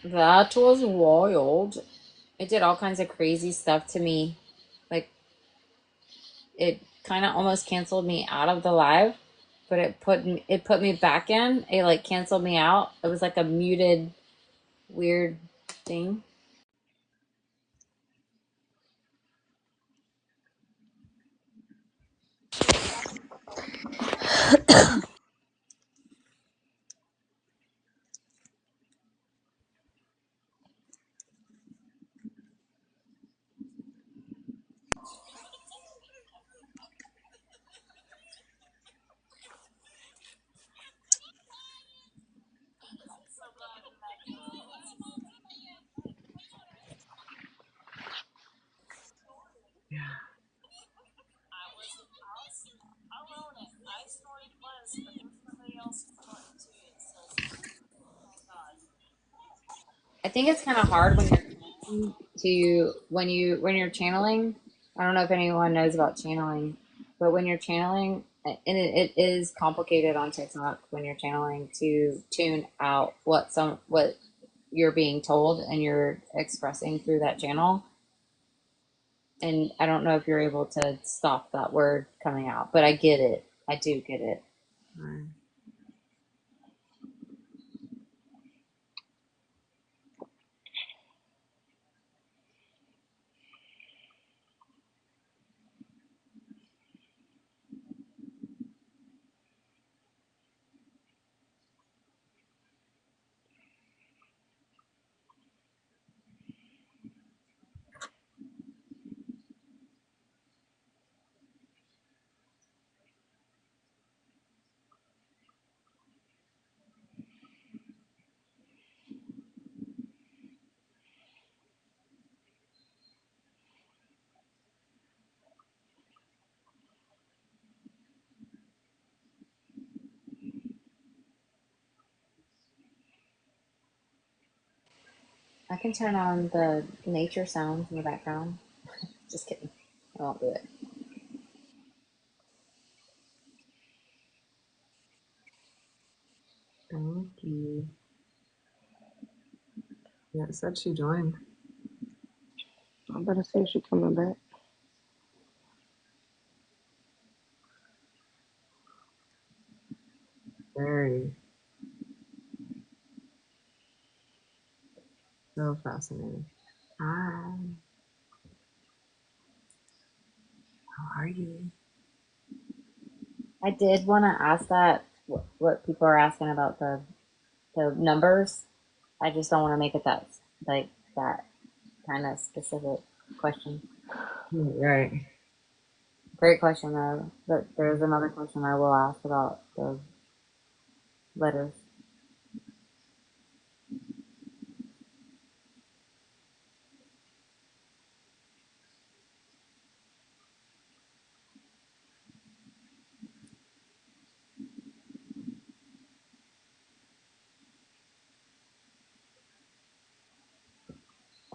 That was wild. It did all kinds of crazy stuff to me. Like it kind of almost canceled me out of the live, but it put me back in. It like canceled me out. It was like a muted weird thing. I think it's kind of hard when you're channeling. I don't know if anyone knows about channeling, but when you're channeling, and it is complicated on TikTok when you're channeling to tune out what you're being told and you're expressing through that channel. And I don't know if you're able to stop that word coming out, but I get it. I do get it. I can turn on the nature sounds in the background. Just kidding. I won't do it. Thank you. Yeah, it said she joined. I'm about to say she coming back. Very. So fascinating. Hi. How are you? I did want to ask that what people are asking about the numbers. I just don't want to make it that kind of specific question. Right. Great question though. But there's another question I will ask about the letters.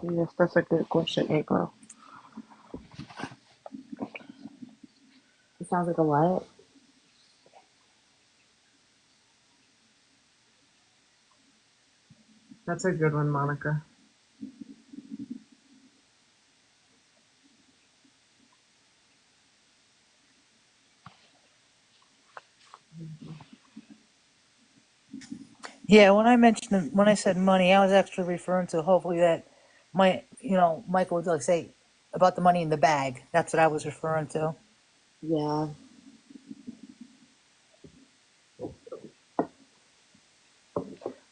Yes, that's a good question, April. It sounds like a what? That's a good one, Monica. Yeah, when I said money, I was actually referring to hopefully that Michael would like say about the money in the bag. That's what I was referring to. Yeah.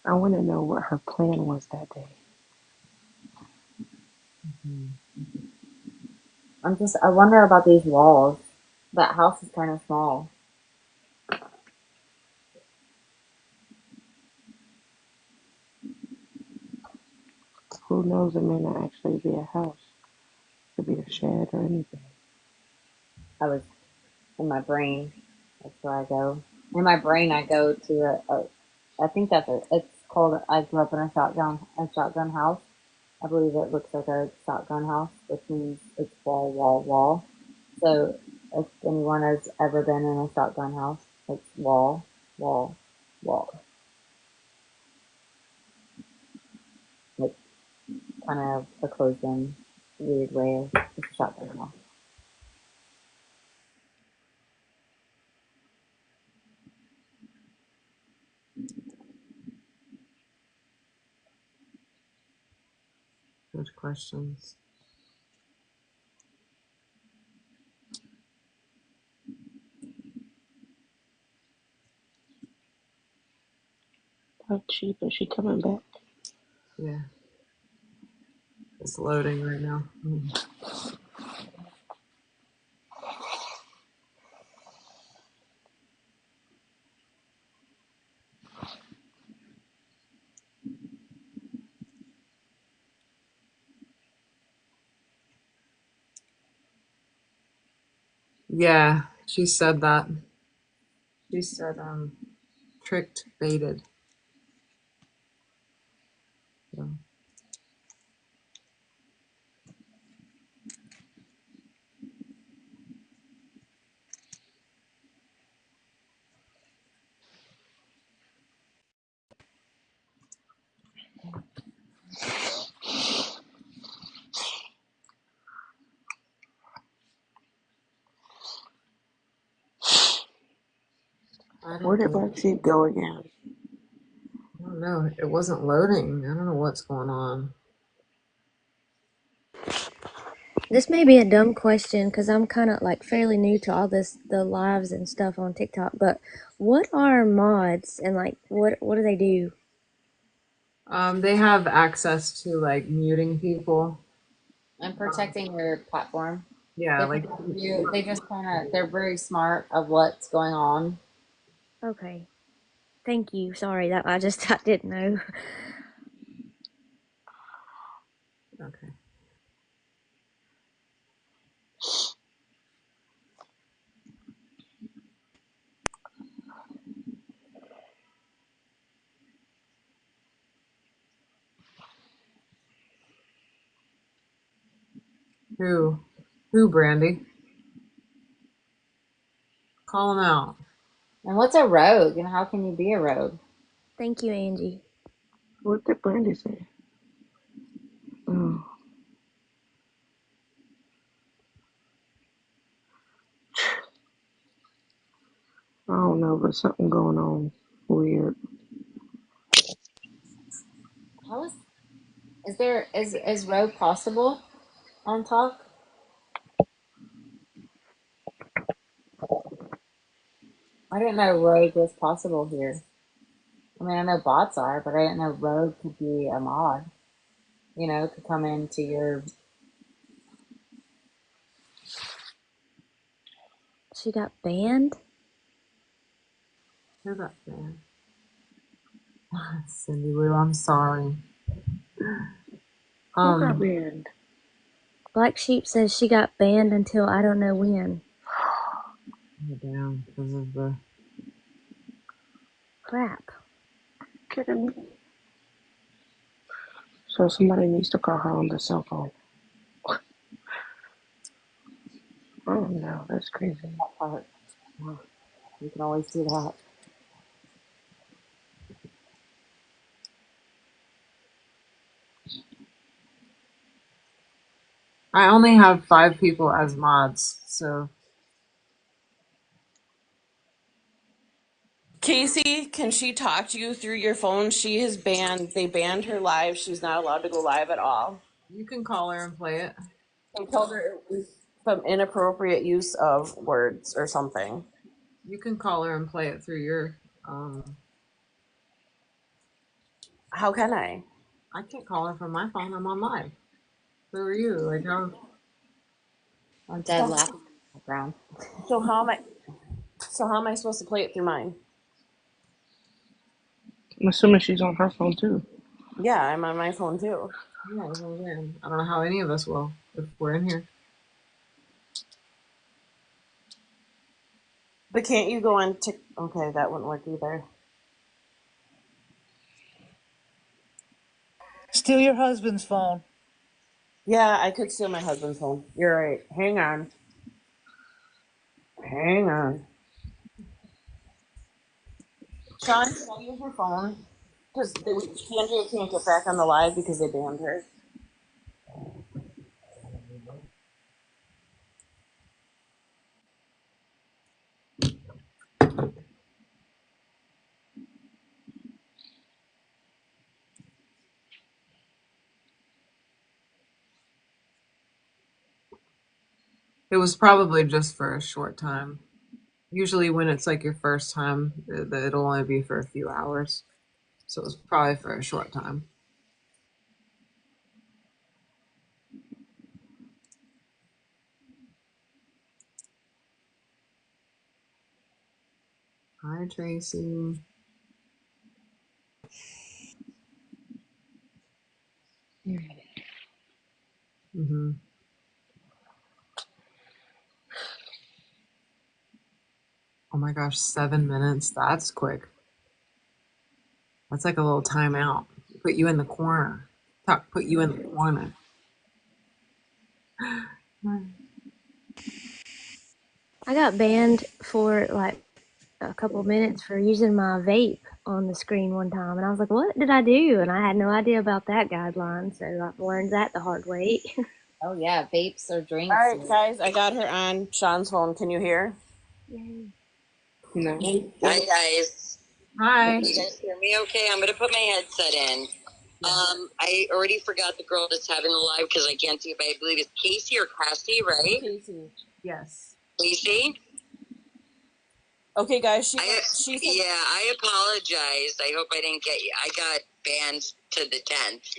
I want to know what her plan was that day. I wonder about these walls. That house is kind of small. Who knows? It may not actually be a house. It could be a shed or anything. I was in my brain. That's where I go. In my brain, I go to I think it's called, I grew up in a shotgun house. I believe it looks like a shotgun house, which means it's wall, wall, wall. So if anyone has ever been in a shotgun house, it's wall, wall, wall. kind of a closed-in, weird way of shutting them off. Good questions. But she coming back. Yeah. It's loading right now. Yeah, she said that. She said, tricked, baited. So, I Where don't did know. Black Sheep go again? I don't know. It wasn't loading. I don't know what's going on. This may be a dumb question because I'm kind of like fairly new to all this, the lives and stuff on TikTok. But what are mods and like what do they do? They have access to like muting people. And protecting your platform. Yeah, They like protect you. They just kind of, they're very smart of what's going on. Okay, thank you. Sorry that I didn't know. okay. Who? Who, Brandy? Call him out. And what's a rogue? And how can you be a rogue? Thank you, Angie. What did Brandy say? Oh, I don't know, but something going on weird. How is there is rogue possible on talk? I didn't know rogue was possible here. I mean, I know bots are, but I didn't know rogue could be a mod. You know, could come into your. She got banned. Who got banned? Cindy Lou, I'm sorry. Who got banned? Black Sheep says she got banned until I don't know when. Down because of the. Crap. Kidding me? So somebody needs to call her on the cell phone. Oh no, that's crazy. Part. Well, you can always do that. I only have 5 people as mods, so Casey, can she talk to you through your phone? They banned her live. She's not allowed to go live at all. you can call her and play it. They told her it was some inappropriate use of words or something. You can call her and play it through your. How can I? I can't call her from my phone. I'm on live. Who are you? Like how? I'm dead laughing in the background. So how am I? So how am I supposed to play it through mine? I'm assuming she's on her phone too. Yeah, I'm on my phone too. Yeah, that's what I'm saying. I don't know how any of us will if we're in here. But can't you go on Tik? Okay, that wouldn't work either. Steal your husband's phone. Yeah, I could steal my husband's phone. You're right. Hang on. Hang on. Sean, can I use your phone? Because Andrea can't get back on the live because they banned her. It was probably just for a short time. Usually when it's like your first time, it'll only be for a few hours. So it was probably for a short time. Hi, Tracy. Mm-hmm. Oh my gosh, 7 minutes. That's quick. That's like a little timeout. Put you in the corner. Put you in the corner. I got banned for like a couple of minutes for using my vape on the screen one time, and I was like, "What did I do?" And I had no idea about that guideline, so I've learned that the hard way. Oh yeah, vapes or All drinks. right, guys, I got her on Sean's phone. Can you hear? Yay. No. Hi guys. Hi. Can you guys hear me okay? I'm gonna put my headset in. I already forgot the girl that's having the live because I can't see it, but I believe it's Casey or Cassie, right? Casey. Yes. Casey? Okay, guys, she I said apologize. I hope I didn't get you. I got banned to the 10th.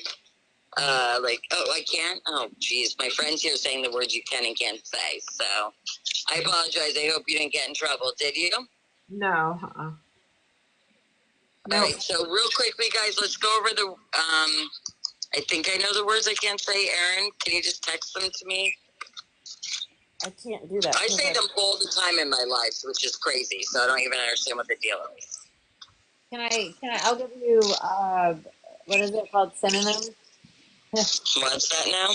I can't? Oh, geez. My friend's here saying the words you can and can't say, so I apologize. I hope you didn't get in trouble. Did you? No. All right, so real quickly, guys, let's go over the, I think I know the words I can't say. Aaron, can you just text them to me? I can't do that. I say them all the time in my life, which is crazy, so I don't even understand what the deal is. I'll give you, what is it called? Synonyms? What's that now?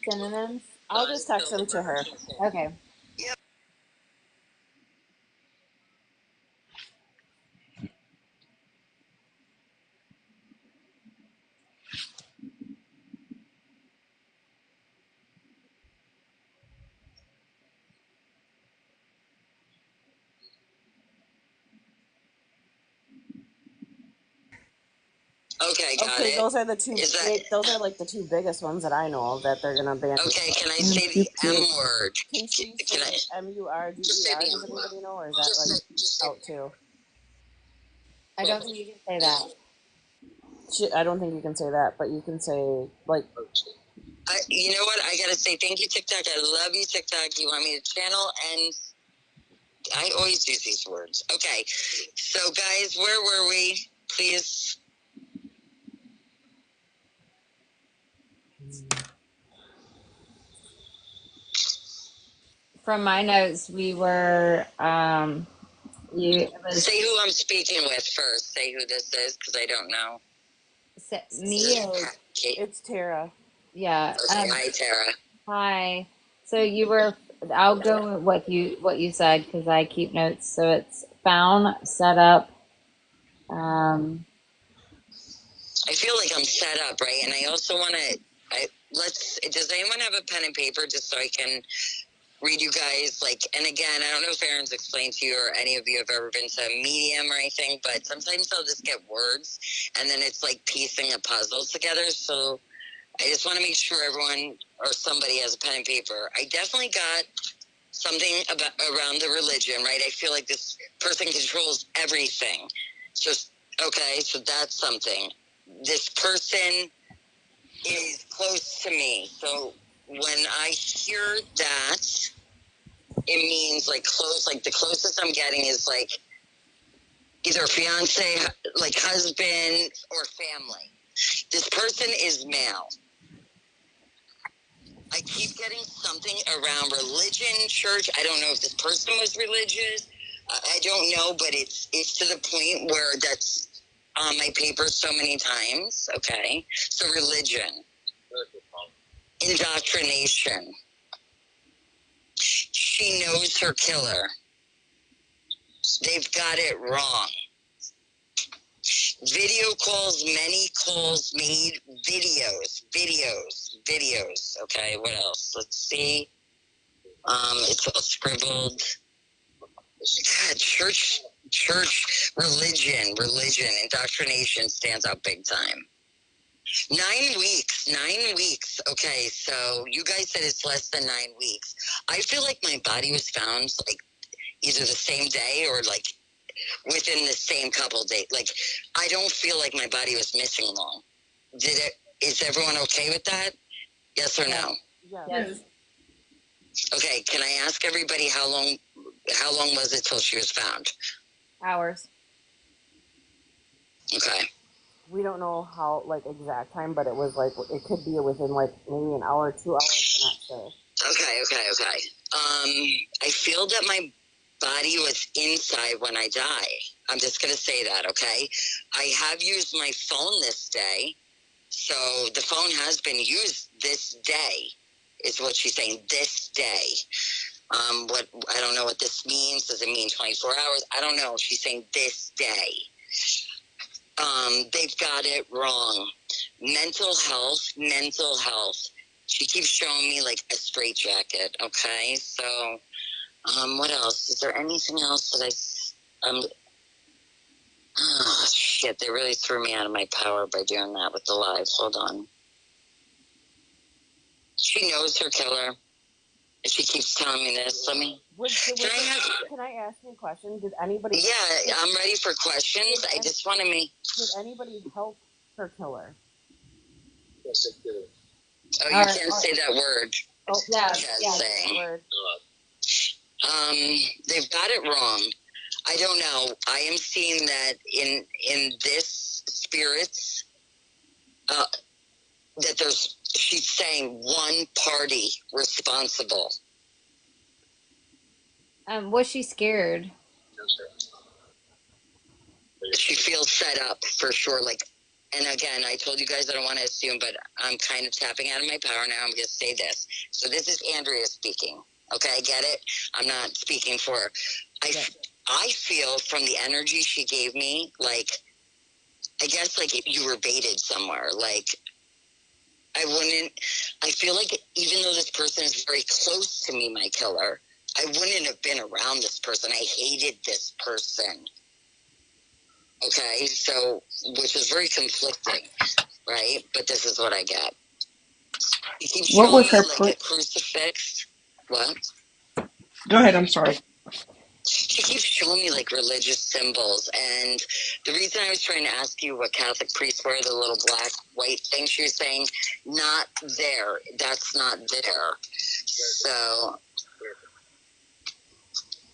Synonyms? I'll just text them to her. Okay. Okay, got it. Those are the two. Is that- Those are like the two biggest ones that I know of that they're gonna ban. Okay, can I say the M word? Can she Can I? say MURDER? Just say the Does M word. anybody know, or is that like Just say out too? I don't think you can say that. I don't think you can say that, but you can say like. You know what? I gotta say thank you, TikTok. I love you, TikTok. You want me to channel, and I always use these words. Okay, so guys, where were we? Please. From my notes, we were, Say who I'm speaking with first. Say who this is, because I don't know. It's Tara. Yeah. Okay, hi, Tara. Hi. So I'll go with what you said because I keep notes. So it's found, set up. I feel like I'm set up, right? And I also want to. Does anyone have a pen and paper just so I can read you guys? And again, I don't know if Aaron's explained to you or any of you have ever been to Medium or anything, but sometimes I'll just get words and then it's like piecing a puzzle together. So I just want to make sure everyone or somebody has a pen and paper. I definitely got something around the religion, right? I feel like this person controls everything. So that's something. This person is close to me. So when I hear that, it means like close, like the closest I'm getting is like either fiance, like husband or family. This person is male. I keep getting something around religion, church. I don't know if this person was religious. I don't know, but it's to the point where that's on my paper so many times. Okay. So religion. Indoctrination. She knows her killer. They've got it wrong. Video calls, many calls made, videos. Okay, what else? Let's see. It's all scribbled. God, church, religion, indoctrination stands out big time. 9 weeks. Okay, so you guys said it's less than 9 weeks. I feel like my body was found like either the same day or like within the same couple days. Like, I don't feel like my body was missing long. Is everyone okay with that? Yes or no? Yes. Okay, can I ask everybody how long was it till she was found? Hours. Okay. We don't know how like exact time, but it was like it could be within like maybe an hour, 2 hours. I'm not sure. Okay. I feel that my body was inside when I die. I'm just gonna say that, okay? I have used my phone this day, so the phone has been used this day, is what she's saying, this day. What I don't know what this means. Does it mean 24 hours? I don't know. She's saying this day. They've got it wrong. Mental health. She keeps showing me like a straitjacket. Okay, so what else? Is there anything else that oh shit! They really threw me out of my power by doing that with the live. Hold on. She knows her killer. She keeps telling me this. Can I ask you a question? Did anybody? Yeah, I'm ready for questions. I just want to make. Did anybody help her killer? Oh, you can't say that word. Oh, Yeah. Saying. Word. They've got it wrong. I don't know. I am seeing that in this spirits, that she's saying one party responsible. Was she scared? She feels set up for sure. Like, and again, I told you guys I don't want to assume, but I'm kind of tapping out of my power now. I'm going to say this. So this is Andrea speaking. Okay, I get it. I'm not speaking for her. I feel from the energy she gave me, like, I guess like if you were baited somewhere, like, I feel like even though this person is very close to me, my killer, I wouldn't have been around this person. I hated this person. Okay, so, which is very conflicting, right? But this is what I get. You keep What showing was me her like a crucifix. What? Go ahead, I'm sorry. She keeps showing me like religious symbols, and the reason I was trying to ask you what Catholic priests wear, the little black, white thing, she was saying, not there. That's not there. So,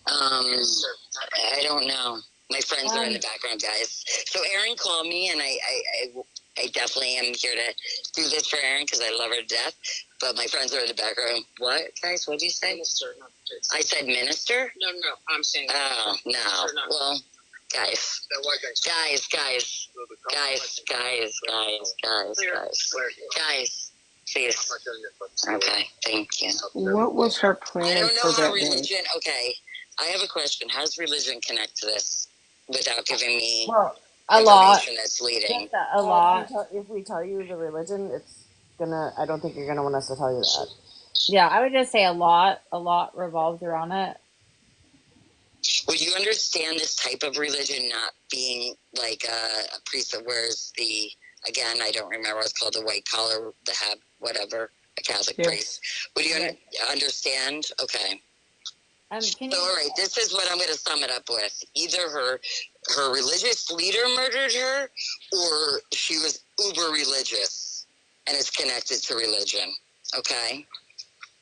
I don't know. My friends are in the background, guys. So Erin called me, and I definitely am here to do this for Erin because I love her to death. But my friends are in the background. What, guys? What did you say? Minister, not priest. I said minister? No, I'm saying. Oh, no. Well, guys. Guys. Please. Okay, thank you. What was her I plan don't for know how that day? religion. Okay, I have a question. How does religion connect to this without giving me A lot. information that's leading? A lot. If we tell you the religion, I don't think you're gonna want us to tell you that. Yeah, I would just say a lot. A lot revolves around it. Would you understand this type of religion not being like a priest that wears again, I don't remember what it's called, the white collar, the hat, whatever, a Catholic priest. Would you understand? Okay. Can So, all right, this is what I'm going to sum it up with. Either her religious leader murdered her, or she was uber religious and is connected to religion. Okay?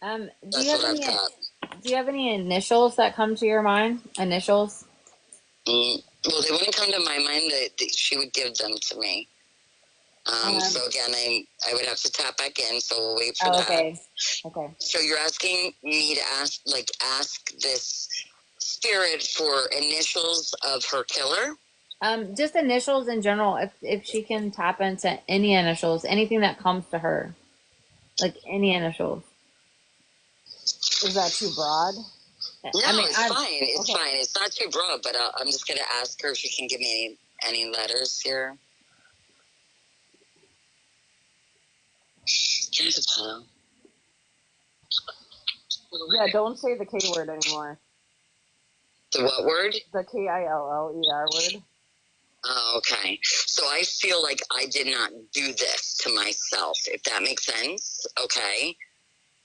Do you have any initials that come to your mind? Initials? Well, they wouldn't come to my mind. She would give them to me. So again, I would have to tap back in. So we'll wait for that. Okay. So you're asking me to ask this spirit for initials of her killer? Just initials in general. If she can tap into any initials, anything that comes to her, like any initials. Is that too broad? No, it's fine. It's fine. It's not too broad, but I'm just going to ask her if she can give me any letters here. Here's a pillow. Yeah, don't say the K word anymore. The what word? The KILLER word. Oh, okay. So I feel like I did not do this to myself, if that makes sense. Okay.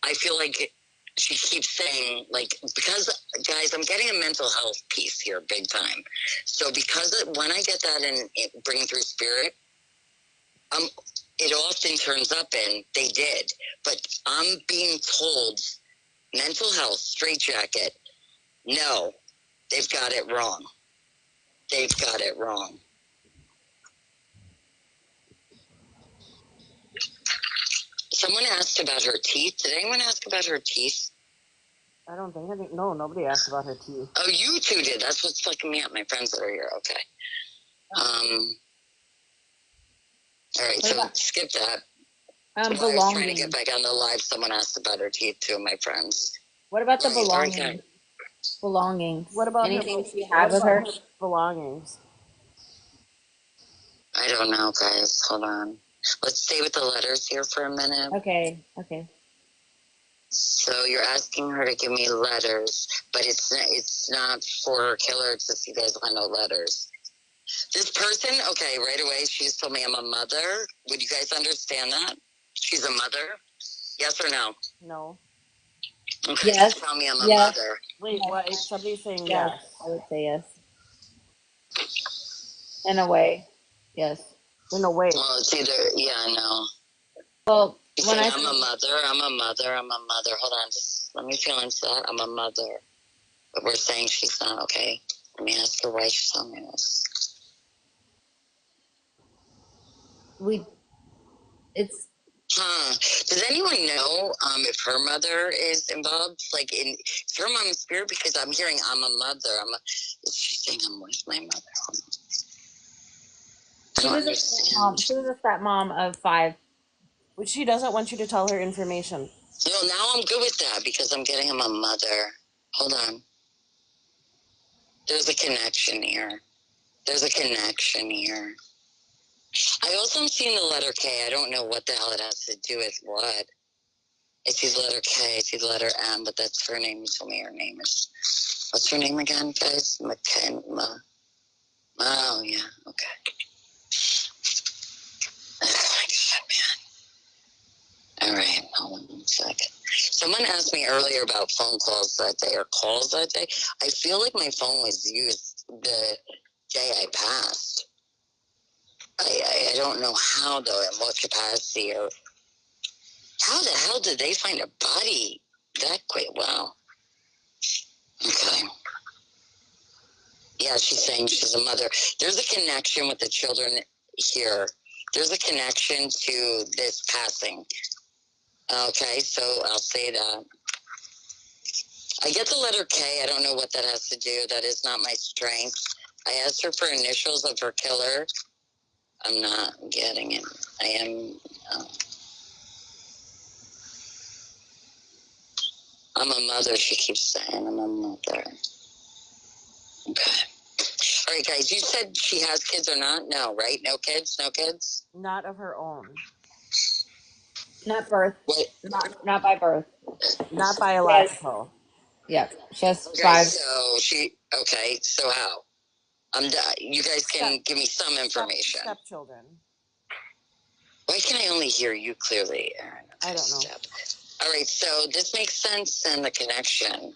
I feel like she keeps saying, like, because, guys, I'm getting a mental health piece here big time. So because when I get that in Bring Through Spirit, it often turns up in they did. But I'm being told mental health, straitjacket, no, they've got it wrong. They've got it wrong. Someone asked about her teeth. Did anyone ask about her teeth? I don't think any. No, nobody asked about her teeth. Oh, you two did. That's what's fucking me up. My friends that are here. Okay. All right. What So about skip that. While I was trying to get belongings? back on the live, someone asked about her teeth. Two of my friends. What about the Right. All right, belongings? guys. Belongings. What about Anything she What had with about her? her belongings? I don't know, guys. Hold on. Let's stay with the letters here for a minute. Okay. Okay. So you're asking her to give me letters, but it's not for her killer. It's just you guys want to know letters. This person, okay, right away, she just told me I'm a mother. Would you guys understand that? She's a mother? Yes or no? No. Okay, Yes. tell me I'm a Yes. mother. Wait, Yes. what? Somebody's saying Yes. yes. I would say yes. In a way. Yes. In a way. Well, it's either, yeah, no. Well, She's when saying I I'm a mother, I'm a mother, I'm a mother. Hold on, just let me feel into that. I'm a mother. But we're saying she's not, okay? Let me ask her why she's telling me this. it's Does anyone know if her mother is involved? Like, is her mom in spirit? Because I'm hearing I'm a mother. Is she saying I'm with my mother? I she don't was a understand. stepmom. She was a stepmom of 5. But she doesn't want you to tell her information. No, now I'm good with that because I'm getting him a mother. Hold on. There's a connection here. There's a connection here. I also am seeing the letter K. I don't know what the hell it has to do with what. I see the letter K. I see the letter M, but that's her name. You told me her name is. What's her name again, guys? Oh, yeah. Okay. Oh, my God, man. All right. Hold on 1 second. Someone asked me earlier about phone calls that day or calls that day. I feel like my phone was used the day I passed. I don't know how, though, in what capacity, or how the hell did they find a body that quick? Wow. Okay. Yeah, she's saying she's a mother. There's a connection with the children here. There's a connection to this passing. Okay, so I'll say that. I get the letter K. I don't know what that has to do. That is not my strength. I asked her for initials of her killer. I'm not getting it. I am. I'm a mother, she keeps saying. I'm a mother. Okay. All right, guys, you said she has kids or not? No, right? No kids? No kids? Not of her own. Not birth. What? Not by birth. Not Yes. biological. Yep. She has Okay, 5. so how? You guys can give me some information. Stepchildren. Why can I only hear you clearly, Aaron? I don't know. All right, so this makes sense and the connection.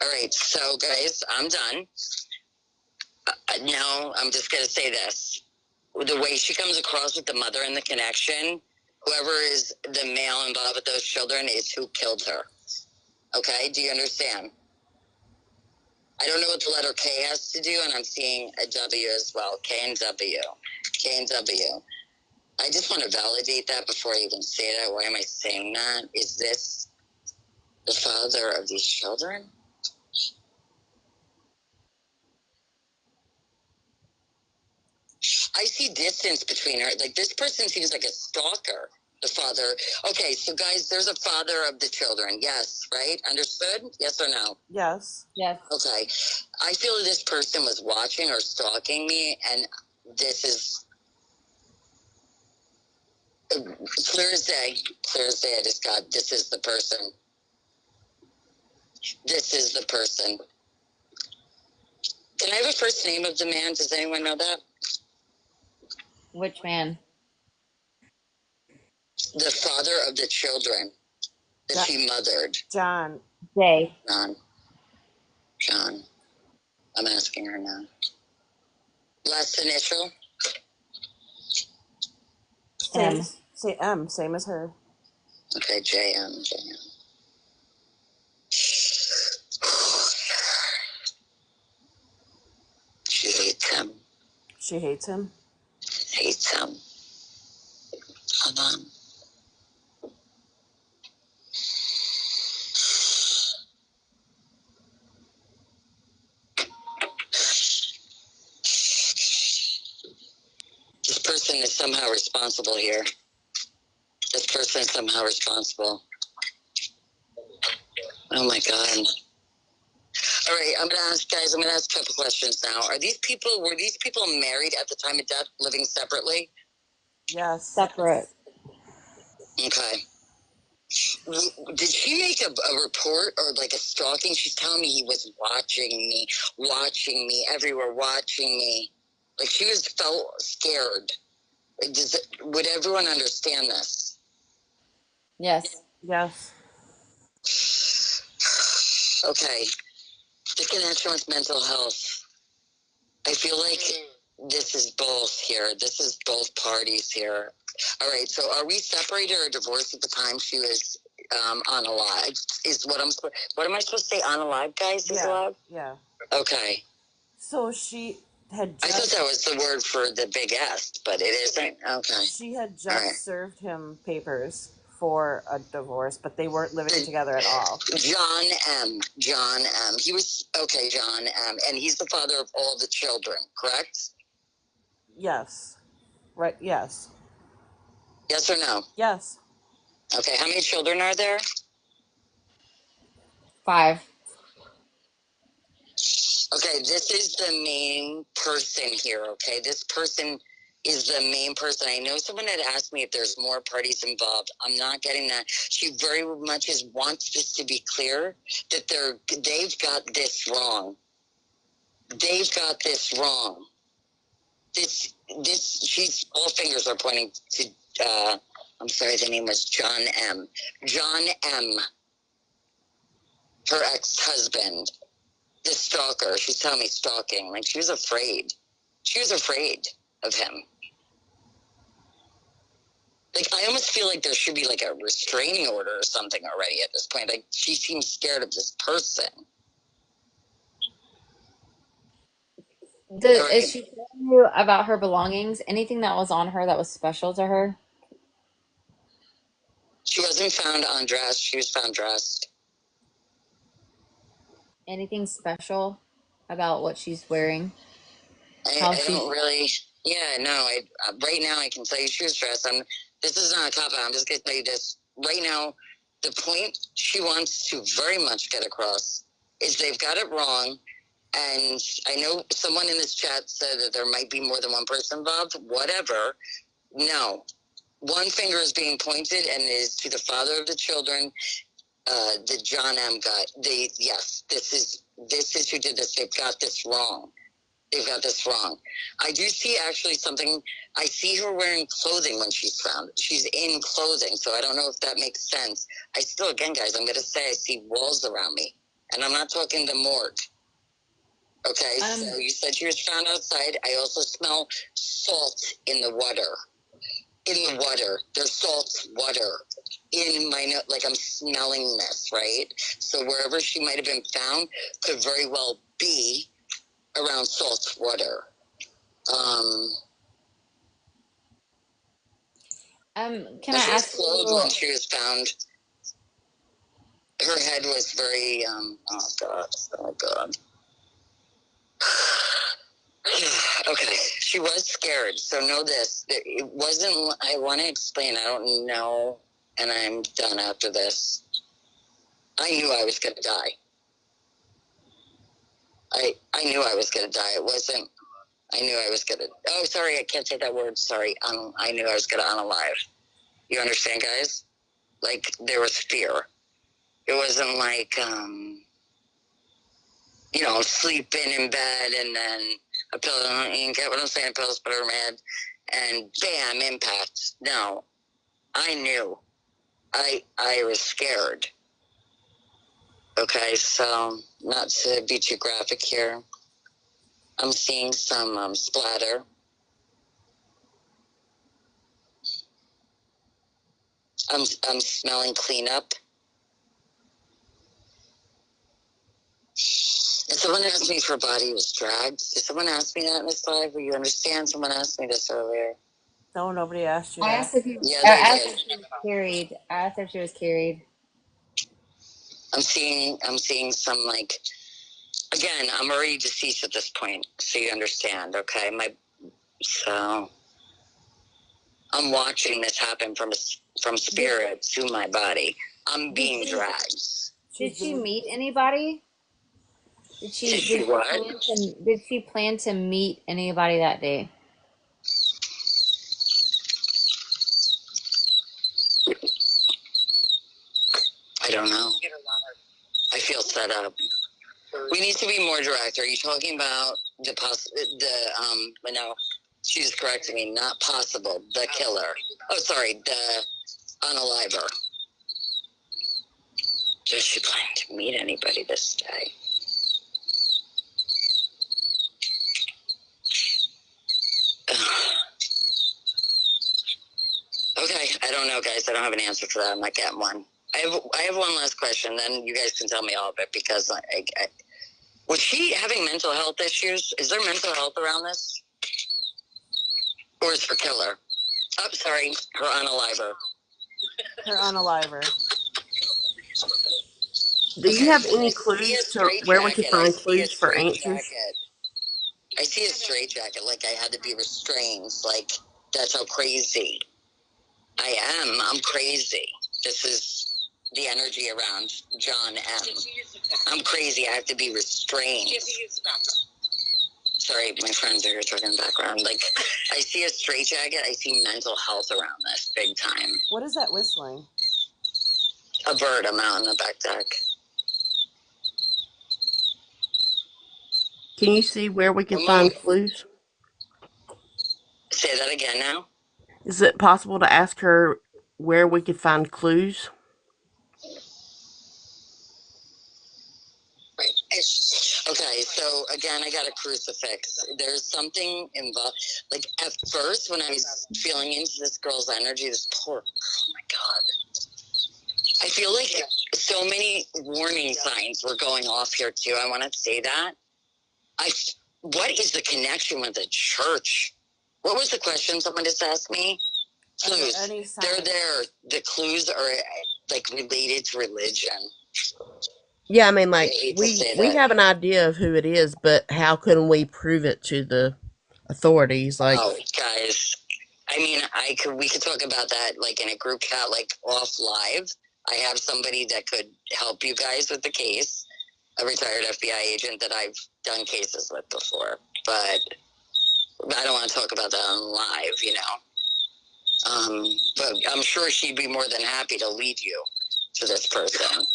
All right, so guys, I'm done. Now I'm just going to say this. The way she comes across with the mother and the connection, whoever is the male involved with those children is who killed her. Okay, do you understand? I don't know what the letter K has to do, and I'm seeing a W as well. K and W. K and W. I just want to validate that before I even say that. Why am I saying that? Is this the father of these children? I see distance between her. Like, this person seems like a stalker. The father. Okay, so guys, there's a father of the children. Yes, right? Understood? Yes or no? Yes. Yes. Okay. I feel this person was watching or stalking me, and this is clear as day. Clear as day. I just got, this is the person. This is the person. Can I have a first name of the man? Does anyone know that? Which man? The father of the children. that she mothered? John. Jay. John. I'm asking her now. Last initial? M. Same as her. Okay, JM. She hates him. She hates him. Hates him. Hold on. This person is somehow responsible here. This person is somehow responsible. Oh my God. All right, I'm gonna ask a couple questions now. Were these people married at the time of death, living separately? Yes. Separate. Okay. Did she make a report or like a stalking? She's telling me he was watching me everywhere, watching me. Like she felt scared. Would everyone understand this? Yes. Yes. Okay. The connection with mental health. I feel like this is both here. This is both parties here. All right. So are we separated or divorced at the time she was unalive? What am I supposed to say? Unalive, guys? Is alive? Yeah. Okay. So she had I thought that was the word for the big S, but it isn't. Okay. She had just All right. served him papers for a divorce, but they weren't living together at all. John M. He was, okay, John M. And he's the father of all the children, correct? Yes. Right, yes. Yes or no? Yes. Okay, how many children are there? 5. Okay, this is the main person here, okay? This person is the main person. I know someone had asked me if there's more parties involved. I'm not getting that. She very much wants this to be clear that they've got this wrong. They've got this wrong. She's, all fingers are pointing to, I'm sorry, the name was John M. John M., her ex-husband, the stalker. She's telling me stalking. Like, she was afraid. She was afraid of him. Like, I almost feel like there should be, like, a restraining order or something already at this point. Like, she seems scared of this person. Is she telling you about her belongings? Anything that was on her that was special to her? She wasn't found undressed. She was found dressed. Anything special about what she's wearing? I don't really. Yeah, no. Right now, I can tell you she was dressed. This is not a cop out. I'm just going to tell you this. Right now, the point she wants to very much get across is they've got it wrong. And I know someone in this chat said that there might be more than one person involved. Whatever. No. One finger is being pointed, and it is to the father of the children, the John M. guy. Yes, this is who did this. They've got this wrong. They've got this wrong. I do see actually something. I see her wearing clothing when she's found. She's in clothing, so I don't know if that makes sense. I still, again, guys, I'm going to say I see walls around me, and I'm not talking the morgue. Okay, so you said she was found outside. I also smell salt in the water. In the water. There's salt water in my nose. Like, I'm smelling this, right? So wherever she might have been found could very well be around salt water. Can I ask you? When she was found, her head was very, oh God. Okay, she was scared. So know this, it wasn't, I want to explain, I don't know, and I'm done after this. I knew I was going to die. I knew I was going to die. It wasn't, I knew I was going to, oh, sorry, I can't say that word, sorry. I knew I was going to unalive. You understand, guys? Like, there was fear. It wasn't like, sleeping in bed and then a pillow, you get what I'm saying, pillows put her in her head, and bam, impact. No, I knew I was scared. Okay, so not to be too graphic here, I'm seeing some splatter. I'm smelling cleanup. And someone asked me if her body was dragged. Did someone ask me that in this live? Will you understand? Someone asked me this earlier. No, nobody asked you I that. asked if you. Yeah, I they asked did. if she was carried. I asked if she was carried. I'm seeing some, like, again, I'm already deceased at this point, so you understand, okay? So I'm watching this happen from spirit to my body. I'm being dragged. Did she meet anybody? Did Did she what? did she plan to meet anybody that day? I don't know. I feel set up. We need to be more direct. Are you talking about no, she's correcting me, not possible, the killer. Oh, sorry, the unaliver. Does she plan to meet anybody this day? Okay, I don't know, guys. I don't have an answer for that. I'm not getting one. I have one last question, then you guys can tell me all of it, because was she having mental health issues? Is there mental health around this? Or is her killer? Oh, sorry, her unaliver. Her unaliver. Do you have any I see a clues to straight where we can jacket. I find see a clues for straight answers? jacket. I see a straight jacket, like I had to be restrained. Like, that's how crazy I am. I'm crazy. This is the energy around John M. I'm crazy. I have to be restrained. Sorry, my friends are here talking in the background. Like, I see a straight jacket. I see mental health around this big time. What is that whistling? A bird. I'm out on the back deck. Can you see where we can Well, find clues? say that again now. Is it possible to ask her where we could find clues? Okay, so again, I got a crucifix. There's something involved. Like, at first, when I was feeling into this girl's energy, this poor, oh my God. I feel like so many warning signs were going off here too. I want to say that. What is the connection with the church? What was the question someone just asked me? Clues. They're there. The clues are like related to religion. Yeah, I mean, like, I hate to we say we that. have an idea of who it is, but how can we prove it to the authorities? Like, Oh, guys. I mean, we could talk about that like in a group chat, like off live. I have somebody that could help you guys with the case, a retired FBI agent that I've done cases with before, but I don't want to talk about that on live, you know. But I'm sure she'd be more than happy to lead you to this person.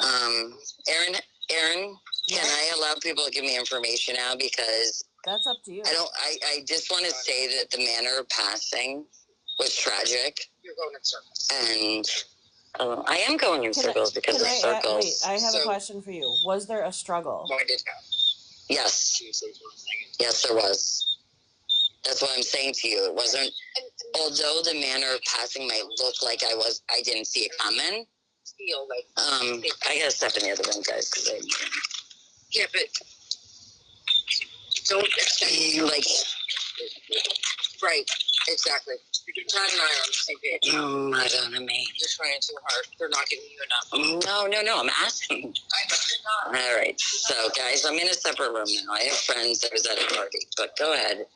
Aaron, can I allow people to give me information now? Because That's up to you. I just want to say that the manner of passing was tragic. You're going in circles. And I am going in circles because of circles. Wait, I have a question for you. Was there a struggle? Yes. Yes, there was. That's what I'm saying to you. It wasn't, although the manner of passing might look like I didn't see it coming. I gotta step in the other room, guys, because yeah, but don't like, right, exactly. Todd and I are on the same page. Not on me. You're trying too hard. They're not giving you enough. No, I'm asking. All right, so guys, I'm in a separate room now. I have friends that was at a party, but go ahead.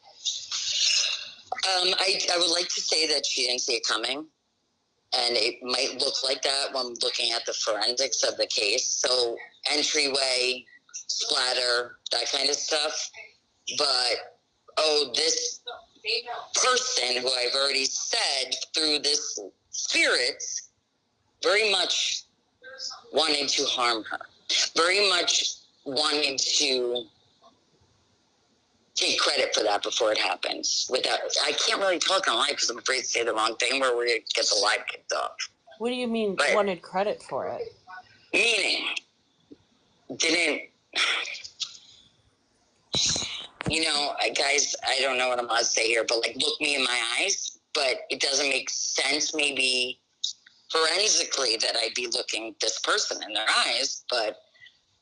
I would like to say that she didn't see it coming. And it might look like that when looking at the forensics of the case. So entryway, splatter, that kind of stuff. But, this person who I've already said through this spirit very much wanted to harm her. Very much wanted to take credit for that before it happens. Without, I can't really talk on live because I'm afraid to say the wrong thing where we get the live kicked off. What do you mean But wanted credit for it? meaning, didn't, you know, guys, I don't know what I'm allowed to say here, but like, look me in my eyes, but it doesn't make sense maybe forensically that I'd be looking this person in their eyes, but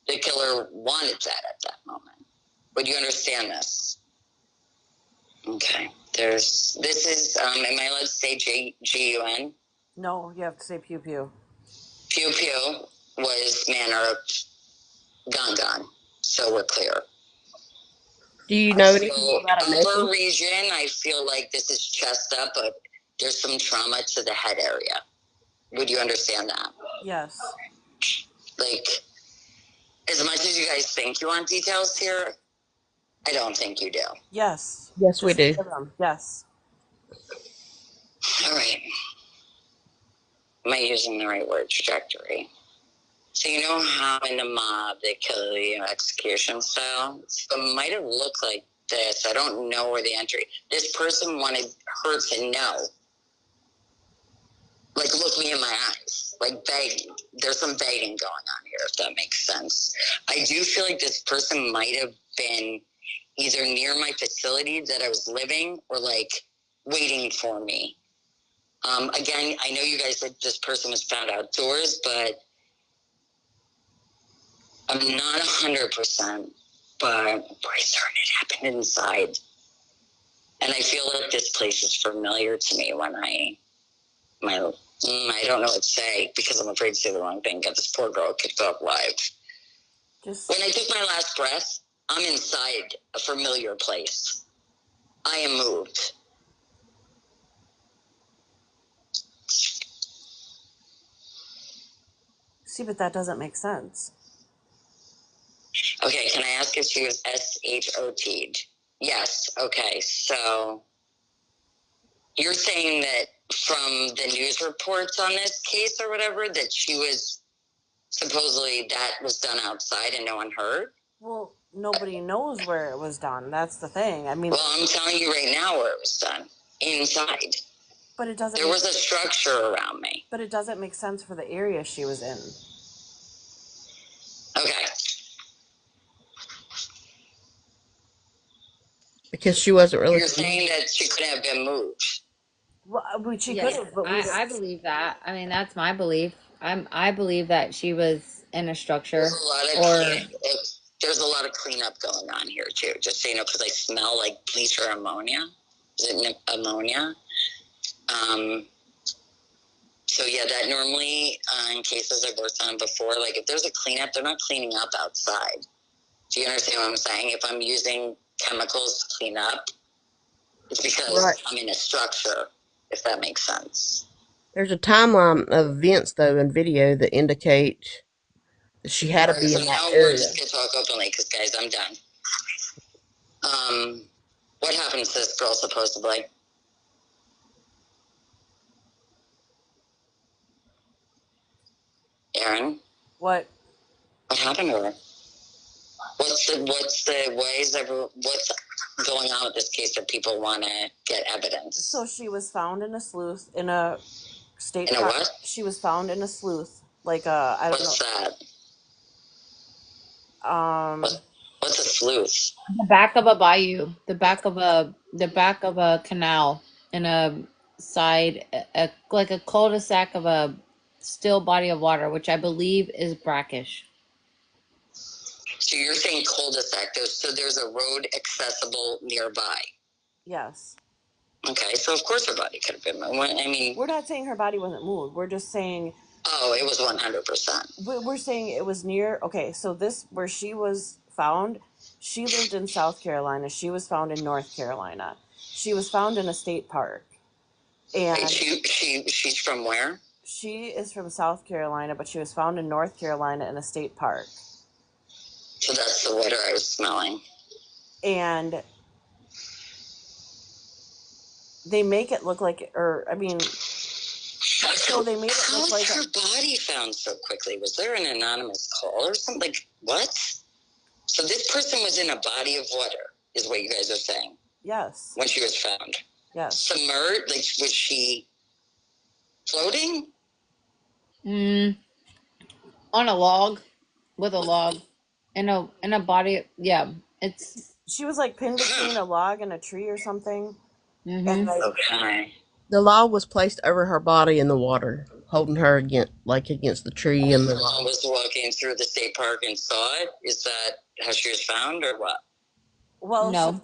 the killer wanted that at that moment. Would you understand this? Okay. This is, am I allowed to say G-U-N? No, you have to say pew pew. Pew Pew was manner Gun Gun. So we're clear. Do you know anything So about a upper message? region, I feel like this is chest up, but there's some trauma to the head area. Would you understand that? Yes. Like, as much as you guys think you want details here, I don't think you do. Yes. Yes, we do. Give them. Yes. All right. Am I using the right word? Trajectory. So you know how in the mob they kill the execution style? So it might have looked like this. I don't know where the entry. This person wanted her to know. Like, look me in my eyes. Like, begging. There's some begging going on here, if that makes sense. I do feel like this person might have been either near my facility that I was living or, like, waiting for me. Again, I know you guys said this person was found outdoors, but I'm not 100%, but I'm pretty certain it happened inside. And I feel like this place is familiar to me when I don't know what to say because I'm afraid to say the wrong thing. Got this poor girl kicked off live. When I took my last breath, I'm inside a familiar place. I am moved. See, but that doesn't make sense. Okay, can I ask if she was SHOT'd? Yes, okay, so you're saying that from the news reports on this case or whatever, that she was supposedly that was done outside and no one heard? Well, nobody knows where it was done. That's the thing. I mean, well, I'm telling you right now where it was done. Inside. But it doesn't. There was a structure around me. But it doesn't make sense for the area she was in. Okay. Because she wasn't really. You're saying that she could have been moved. Well, she Yes, could have, but I believe that. I mean, that's my belief. I believe that she was in a structure, There's a lot of cleanup going on here too. Just so you know, because I smell like bleach or ammonia. Is it ammonia? So yeah, that normally in cases I've worked on before, like if there's a cleanup, they're not cleaning up outside. Do you understand what I'm saying? If I'm using chemicals to clean up, it's because Right. I'm in a structure. If that makes sense. There's a timeline of events though in video that indicate that she had to be So in that now area. we're just gonna talk openly, because guys, I'm done. What happened to this girl supposedly? Aaron? What? What happened to her? What's going on with this case that people want to get evidence? So she was found in a sluice in a state. In a what? She was found in a sluice, like a I don't What's know. That? What's a sluice? the back of a bayou, the back of a canal, in a side, like a cul-de-sac of a still body of water, which I believe is brackish. So you're saying cul-de-sac? So there's a road accessible nearby. Yes. Okay, so of course her body could have been moved. I mean, we're not saying her body wasn't moved. We're just saying. Oh, it was 100%. We're saying it was near. Okay, so this where she was found. She lived in South Carolina. She was found in North Carolina. She was found in a state park. And she's from where? She is from South Carolina, but she was found in North Carolina in a state park. So that's the water I was smelling. And they make it look like, so they made it look like. How was her body found so quickly? Was there an anonymous call or something? Like, what? So this person was in a body of water. is what you guys are saying. Yes. When she was found. Yes. Submerged? Like, was she floating? On a log, with a log, in a body. Yeah, it's. She was like pinned between a log and a tree or something. And Mm-hmm. like, Okay. The log was placed over her body in the water, holding her against the tree and the Someone log. was walking through the state park and saw it? Is that how she was found, or what? well, No.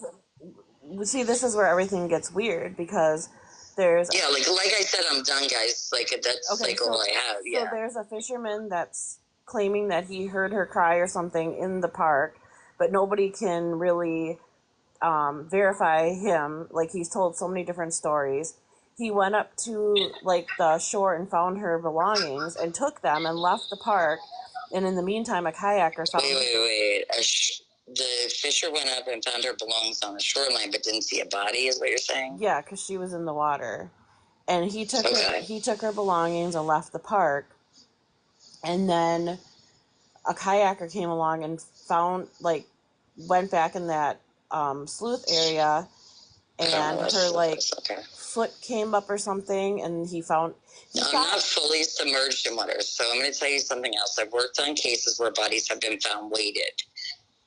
see, this is where everything gets weird because there's Yeah, like I said, I'm done, guys. Like, that's okay, like all I have. so Yeah. there's a fisherman that's claiming that he heard her cry or something in the park, but nobody can really verify him. Like, he's told so many different stories. He went up to like the shore and found her belongings and took them and left the park. And in the meantime, a kayaker found. Wait. The fisher went up and found her belongings on the shoreline, but didn't see a body. Is what you're saying? Yeah, because she was in the water, and he took Okay. he took her belongings and left the park. And then a kayaker came along and found, like, went back in that sleuth area, and her like foot came up or something, and he found. I'm not fully submerged in water, so I'm going to tell you something else. I've worked on cases where bodies have been found weighted.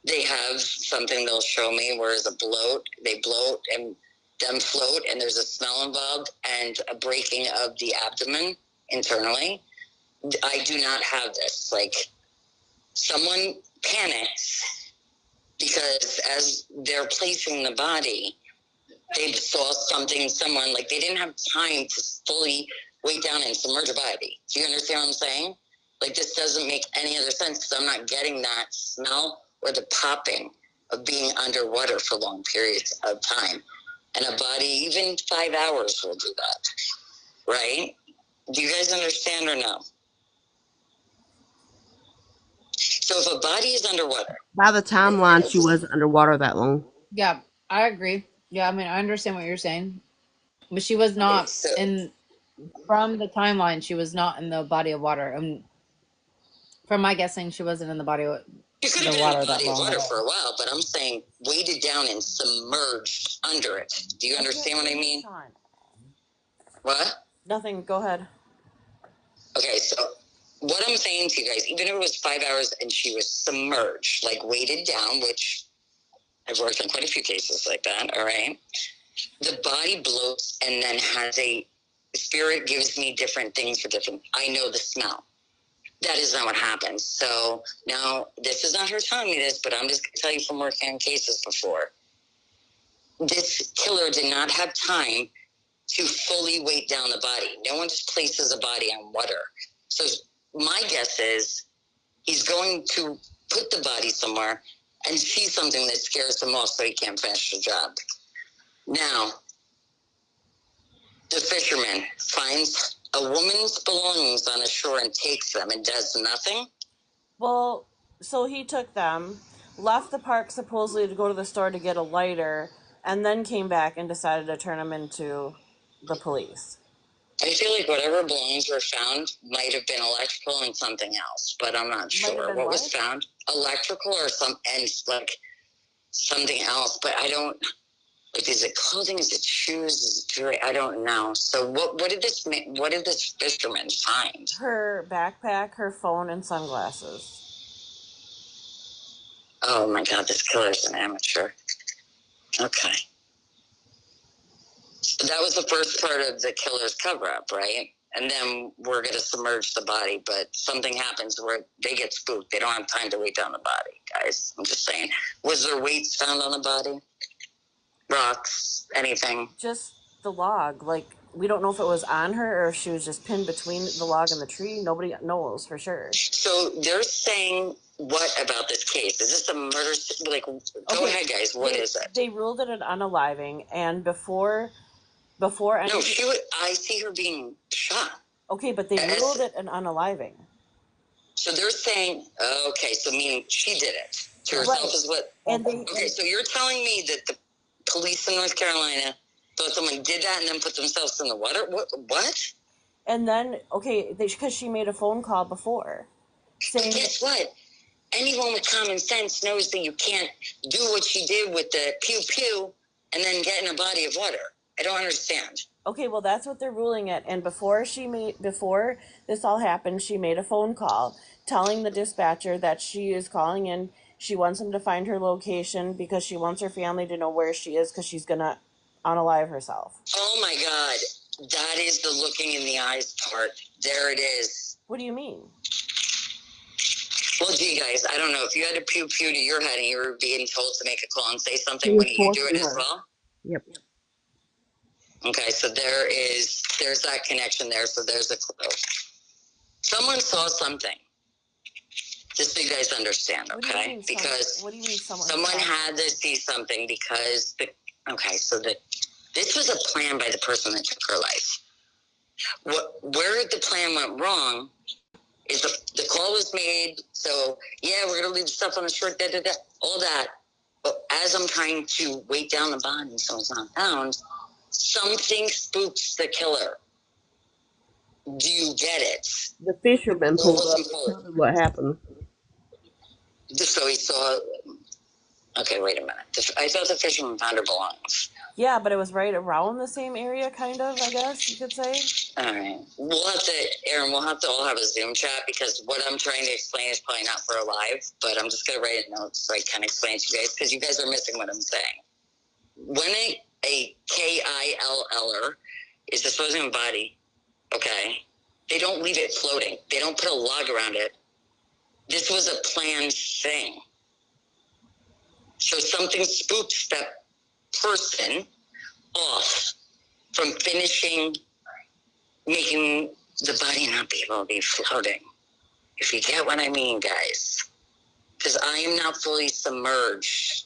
They have something they'll show me where there's a bloat. They bloat and then float, and there's a smell involved and a breaking of the abdomen internally. I do not have this. Like, someone panics because as they're placing the body, they saw someone, like, they didn't have time to fully weight down and submerge a body. Do you understand what I'm saying? Like, this doesn't make any other sense because I'm not getting that smell or the popping of being underwater for long periods of time. And a body, even 5 hours, will do that. Right? Do you guys understand or no? So if a body is underwater. By the timeline, she wasn't underwater that long. Yeah, I agree. Yeah, I mean, I understand what you're saying, but she was not in. From the timeline, she was not in the body of water. From my guessing, she wasn't in the body of You could have the been in water the body that of long. water for a while, but I'm saying weighted down and submerged under it. Do you understand what I mean? What? Nothing. Go ahead. Okay, so what I'm saying to you guys, even if it was 5 hours and she was submerged, like weighted down, which I've worked on quite a few cases like that, all right? The body bloats and then has a spirit gives me different things for different. I know the smell. That is not what happens. So now, this is not her telling me this, but I'm just going to tell you from working on cases before. This killer did not have time to fully weight down the body. No one just places a body on water. So my guess is he's going to put the body somewhere and see something that scares him off so he can't finish the job. Now, the fisherman finds a woman's belongings on a shore and takes them and does nothing. Well, so he took them, left the park supposedly to go to the store to get a lighter, and then came back and decided to turn them into the police. I feel like whatever belongings were found might have been electrical and something else, but I'm not sure. What was found? Electrical or like something else, but I don't. Like, is it clothing? Is it shoes? Is it jewelry? I don't know. So what did this fisherman find? Her backpack, her phone, and sunglasses. Oh my God, this killer's an amateur. Okay. So that was the first part of the killer's cover-up, right? And then we're going to submerge the body, but something happens where they get spooked. They don't have time to weight down the body, guys. I'm just saying. Was there weights found on the body? Rocks? Anything? Just the log. Like, we don't know if it was on her or if she was just pinned between the log and the tree. Nobody knows for sure. So they're saying what about this case? Is this a murder? Like, go ahead, guys. What is it? They ruled it an unaliving, and before anything. No, I see her being shot. Okay, but they ruled it an unaliving. So they're saying, okay, so meaning she did it to herself is what. Okay, so you're telling me that the police in North Carolina thought someone did that and then put themselves in the water? What? And then, okay, because she made a phone call before. Saying, guess what? anyone with common sense knows that you can't do what she did with the pew pew and then get in a body of water. I don't understand. Okay, well, that's what they're ruling it. And before this all happened, she made a phone call telling the dispatcher that she is calling in. She wants him to find her location because she wants her family to know where she is because she's gonna unalive herself. Oh my God, that is the looking in the eyes part. There it is. What do you mean? Well, gee, guys, I don't know. If you had a pew pew to your head and you were being told to make a call and say something, wouldn't you do it as well? Yep. Okay, so there's that connection there. So there's a clue. Someone saw something. Just so you guys understand, okay? Because what do you mean someone had to see something because this was a plan by the person that took her life. Where the plan went wrong is the call was made. So yeah, we're gonna leave the stuff on the short, all that. But as I'm trying to weight down the body so it's not found, something spooks the killer. Do you get it? The fisherman pulled up and told him what happened. So he saw. Okay, wait a minute. I thought the fisherman found her belongings. Yeah, but it was right around the same area, kind of, I guess you could say. All right. Aaron, we'll have to all have a Zoom chat because what I'm trying to explain is probably not for a live, but I'm just going to write a note so I can explain it to you guys because you guys are missing what I'm saying. When a KILLer is disposing of a body, okay, they don't leave it floating. They don't put a log around it. This was a planned thing. So something spooks that person off from finishing making the body not be able to be floating. If you get what I mean, guys. Because I am not fully submerged.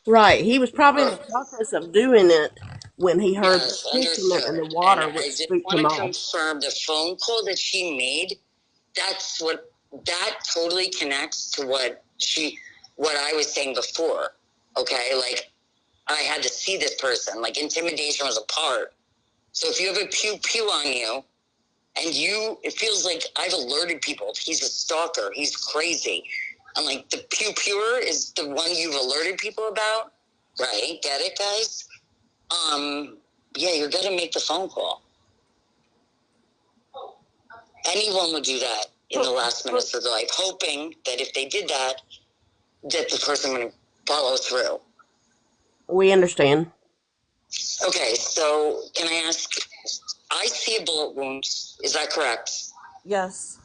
Right. He was probably in the process of doing it when he heard Yes, the fisherman in the water, and which I just spooked want him to off. confirm the phone call that she made, that totally connects to what I was saying before. Okay, like I had to see this person. Like intimidation was a part. So if you have a pew pew on you, and it feels like I've alerted people. He's a stalker. He's crazy. And like the pew pewer is the one you've alerted people about, right? Get it, guys? Yeah, you're gonna make the phone call. Anyone would do that in the last minutes of their life, hoping that if they did that the person would follow through. We understand. Okay, so can I ask? I see a bullet wound. Is that correct? Yes.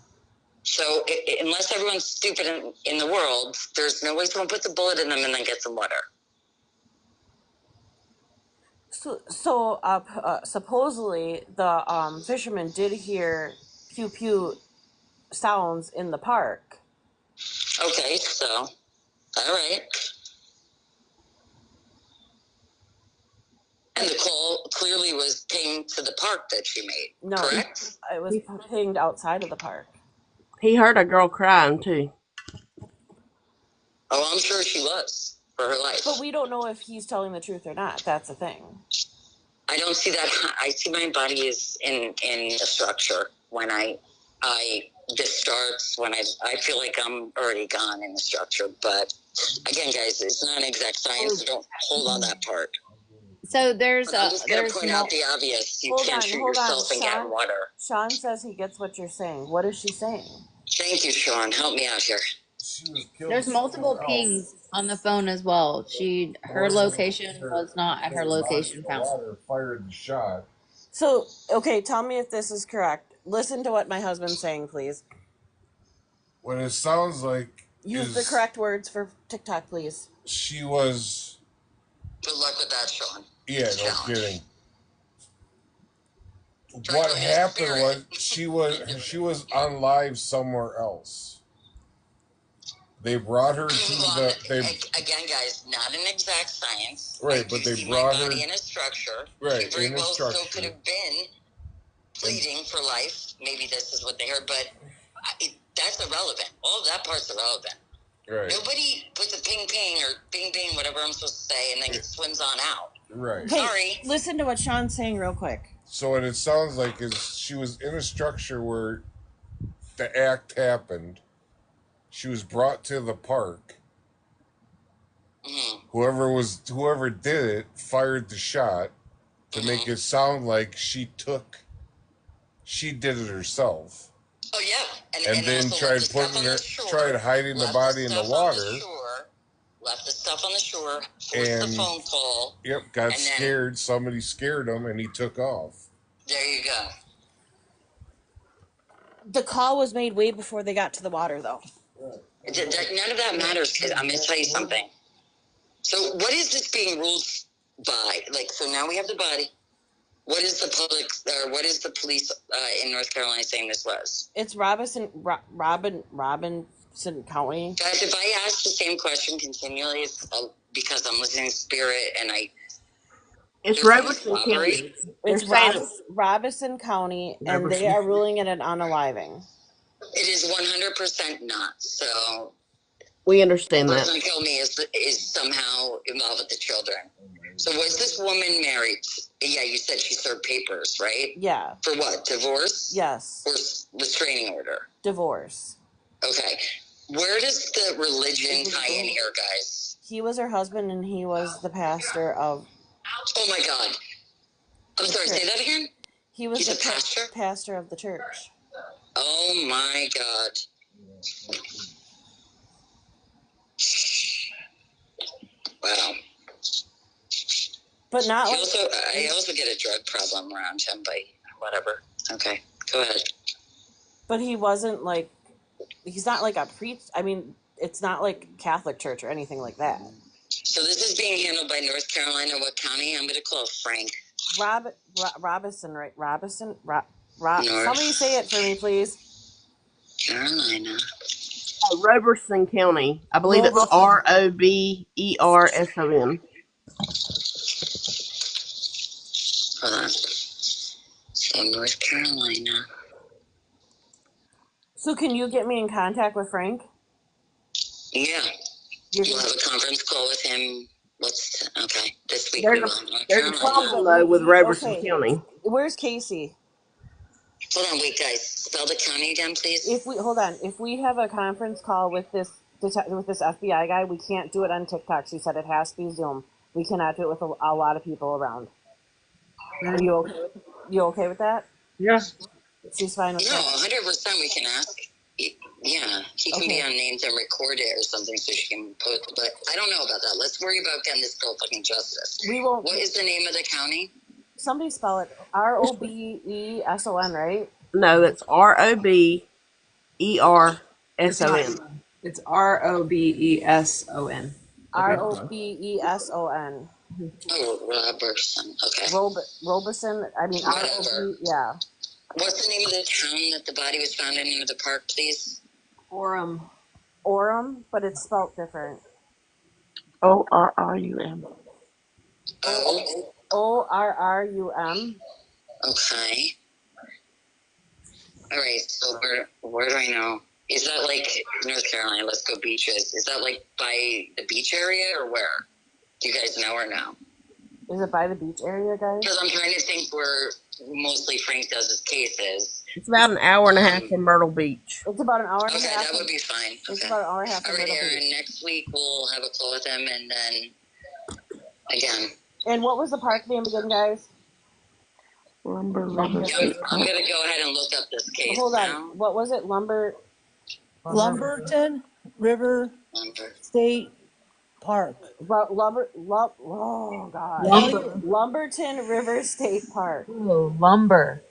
So unless everyone's stupid in the world, there's no way someone puts a bullet in them and then gets some water. So supposedly the fisherman did hear pew pew sounds in the park. Okay, so all right. And the call clearly was pinged to the park that she made, No, correct? It was pinged outside of the park. He heard a girl crying too. Oh, I'm sure she was for her life. But we don't know if he's telling the truth or not. That's the thing. I don't see that. I see my body is in a structure when this starts, when I feel like I'm already gone in the structure. But again, guys, it's not an exact science, so don't hold on that part. So I'm just going to point out the obvious. You can't shoot yourself and get water. Sean says he gets what you're saying. What is she saying? Thank you, Sean. Help me out here. there's multiple pings on the phone as well. Her location was not at her location found. Fired the shot. So, okay, tell me if this is correct. Listen to what my husband's saying, please. What it sounds like Use the correct words for TikTok, please. She was... Good luck with that, Sean. Yeah, no kidding. What happened was she was on live somewhere else. They brought her to again, guys, not an exact science. Right, but they brought her in a structure. Right, she very in a well structure. still could have been pleading for life. Maybe this is what they heard, but that's irrelevant. All of that part's irrelevant. Right. Nobody puts a ping ping or bing bing, whatever I'm supposed to say, and then it swims on out. Right. Hey, sorry. Listen to what Sean's saying real quick. So what it sounds like is she was in a structure where the act happened. She was brought to the park. Mm. Whoever did it fired the shot to make it sound like she did it herself. Oh yeah, And then also tried left the stuff putting on her, the shore, tried hiding the left body in the stuff on water, shore, left the stuff on the shore, forced the and phone call. got and then- scared. Somebody scared him, and he took off. There you go. The call was made way before they got to the water, though. None of that matters, because I'm going to tell you something. So what is this being ruled by? Like, so now we have the body. What is the public, or what is the police in North Carolina saying this was? It's Robinson County. Guys, if I ask the same question continually, it's because I'm listening to Spirit and It's There's Robertson robbery. County. It's Robinson County, and they are ruling it an unaliving. It is 100% not. So We understand the that. person who killed me is somehow involved with the children. So was this woman married? Yeah, you said she served papers, right? Yeah. For what? Divorce? Yes. Or restraining order? Divorce. Okay. Where does the religion tie in here, guys? He was her husband, and he was the pastor of... Oh, my God. I'm sorry, say that again? He's a pastor? Pastor of the church. Oh, my God. Wow. But not I also get a drug problem around him, but whatever. Okay, go ahead. But he wasn't like... He's not like a priest. I mean, it's not like Catholic church or anything like that. So this is being handled by North Carolina. What county? I'm going to call Frank. Robinson, right? Robinson? Somebody say it for me, please. Carolina. Robertson County. I believe it's Roberson. Hold on. So North Carolina. So can you get me in contact with Frank? Yeah. We'll have a conference call with him. This week we will. There's a problem, though, with Robertson County. Where's Casey? Hold on, wait, guys. Spell the county again, please. If we have a conference call with this FBI guy, we can't do it on TikTok. She said it has to be Zoom. We cannot do it with a lot of people around. Are you okay? You okay with that? Yeah. She's fine with that. 100% we can ask. Yeah, he can be on names and record it or something so she can post. But I don't know about that. Let's worry about getting this girl fucking justice. We won't. What is the name of the county? Somebody spell it Robeson, right? No, it's Robeson. It's Robeson. Robeson. Oh, Robertson. Okay. Robeson. I mean, yeah. What's the name of the town that the body was found in the park, please? Orem, but it's spelled different. ORRUM. ORRUM. Okay. All right. So where do I know? Is that like North Carolina? Let's go beaches. Is that like by the beach area or where? Do you guys know or no? Is it by the beach area, guys? Because I'm trying to think where mostly Frank does his cases. It's about an hour and a half from Myrtle Beach. It's about an hour and a half. Okay, that would be fine. It's about an hour and a half. All right, Aaron. Next week we'll have a call with him, and then again. And what was the park name again, guys? Lumber. I'm gonna go ahead and look up this case. Hold on. Now. What was it? Lumberton River State Park. Lumberton River State Park. Oh, lumber.